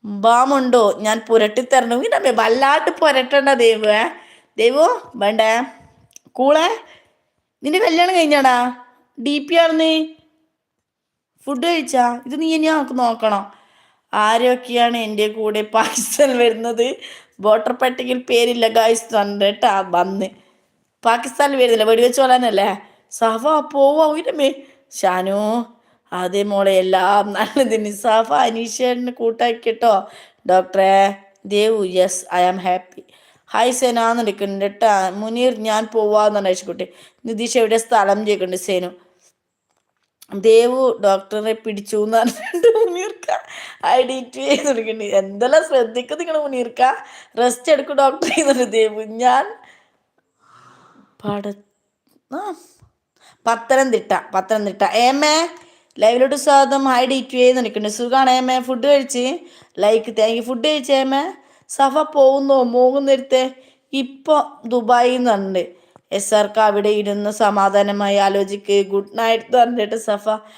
ബാമുണ്ടോ ഞാൻ പുരട്ടിത്തരണു ഇതമ്മേ വല്ലാണ്ട് പുരട്ടണ്ട ദേവു ദേവു വേണ്ടേ കൂളെ നിന്റെ കല്യാണം കഴിഞ്ഞാടാ DP ആർന്ന് ഫുഡ് കഴിച്ചാ ഇത് നീ ഇനി നമുക്ക് നോക്കണം ആരൊക്കെയാണ് എൻ്റെ കൂടെ പാകിസ്ഥാൻ വരുന്നത് വോട്ടർ പട്ടികയിൽ പേരില്ല ഗായ്സ് കേട്ടാ വന്ന് പാകിസ്ഥാനിൽ വരുന്നില്ല വെടിവെച്ച് കൊല്ലാനല്ലേ സഫ പോവാ ഉയരമേ ഷാനു അതേ മോളെ എല്ലാം നല്ലതിന് സഫ അനീഷേട്ടന് കൂട്ടാക്കിട്ടോ ഡോക്ടറെ Devu yes I am happy hi സേനാന്ന് എടുക്കുന്നുണ്ട് കേട്ടാ മുനീർ ഞാൻ പോവാന്നാണ് അയച്ചുകുട്ടി നിതീഷ് എവിടെ സ്ഥലം ചോദിക്കുന്നുണ്ട് സേനു ദേവു ഡോക്ടറെ പിടിച്ചു എന്ന് പറഞ്ഞിട്ട് മുനീർക്ക ഐഡൻറ്റിഫൈ ചെയ്ത് കൊടുക്കുന്നുണ്ട് എന്തെല്ലാം ശ്രദ്ധിക്കും നിങ്ങൾ മുനീർക്ക റെസ്റ്റ് എടുക്കും ഡോക്ടർ ചെയ്യുന്നുണ്ട് ദേവു ഞാൻ ആ പത്തനംതിട്ട ഏമേ ലൈവിലോട്ട് സ്വാഗതം DP നിൽക്കുന്നുണ്ട് സുഖമാണ് ഏമേ ഫുഡ് കഴിച്ച് ലൈക്ക് താങ്ക് ഫുഡ് കഴിച്ച് ഏമേ സഫ പോകുന്നിരുത്തെ ഇപ്പോൾ ദുബായിൽ നിന്നുണ്ട് SRK അവിടെ ഇരുന്ന് സമാധാനമായി ആലോചിക്ക് ഗുഡ് നൈറ്റ് എന്ന് പറഞ്ഞിട്ട് സഫ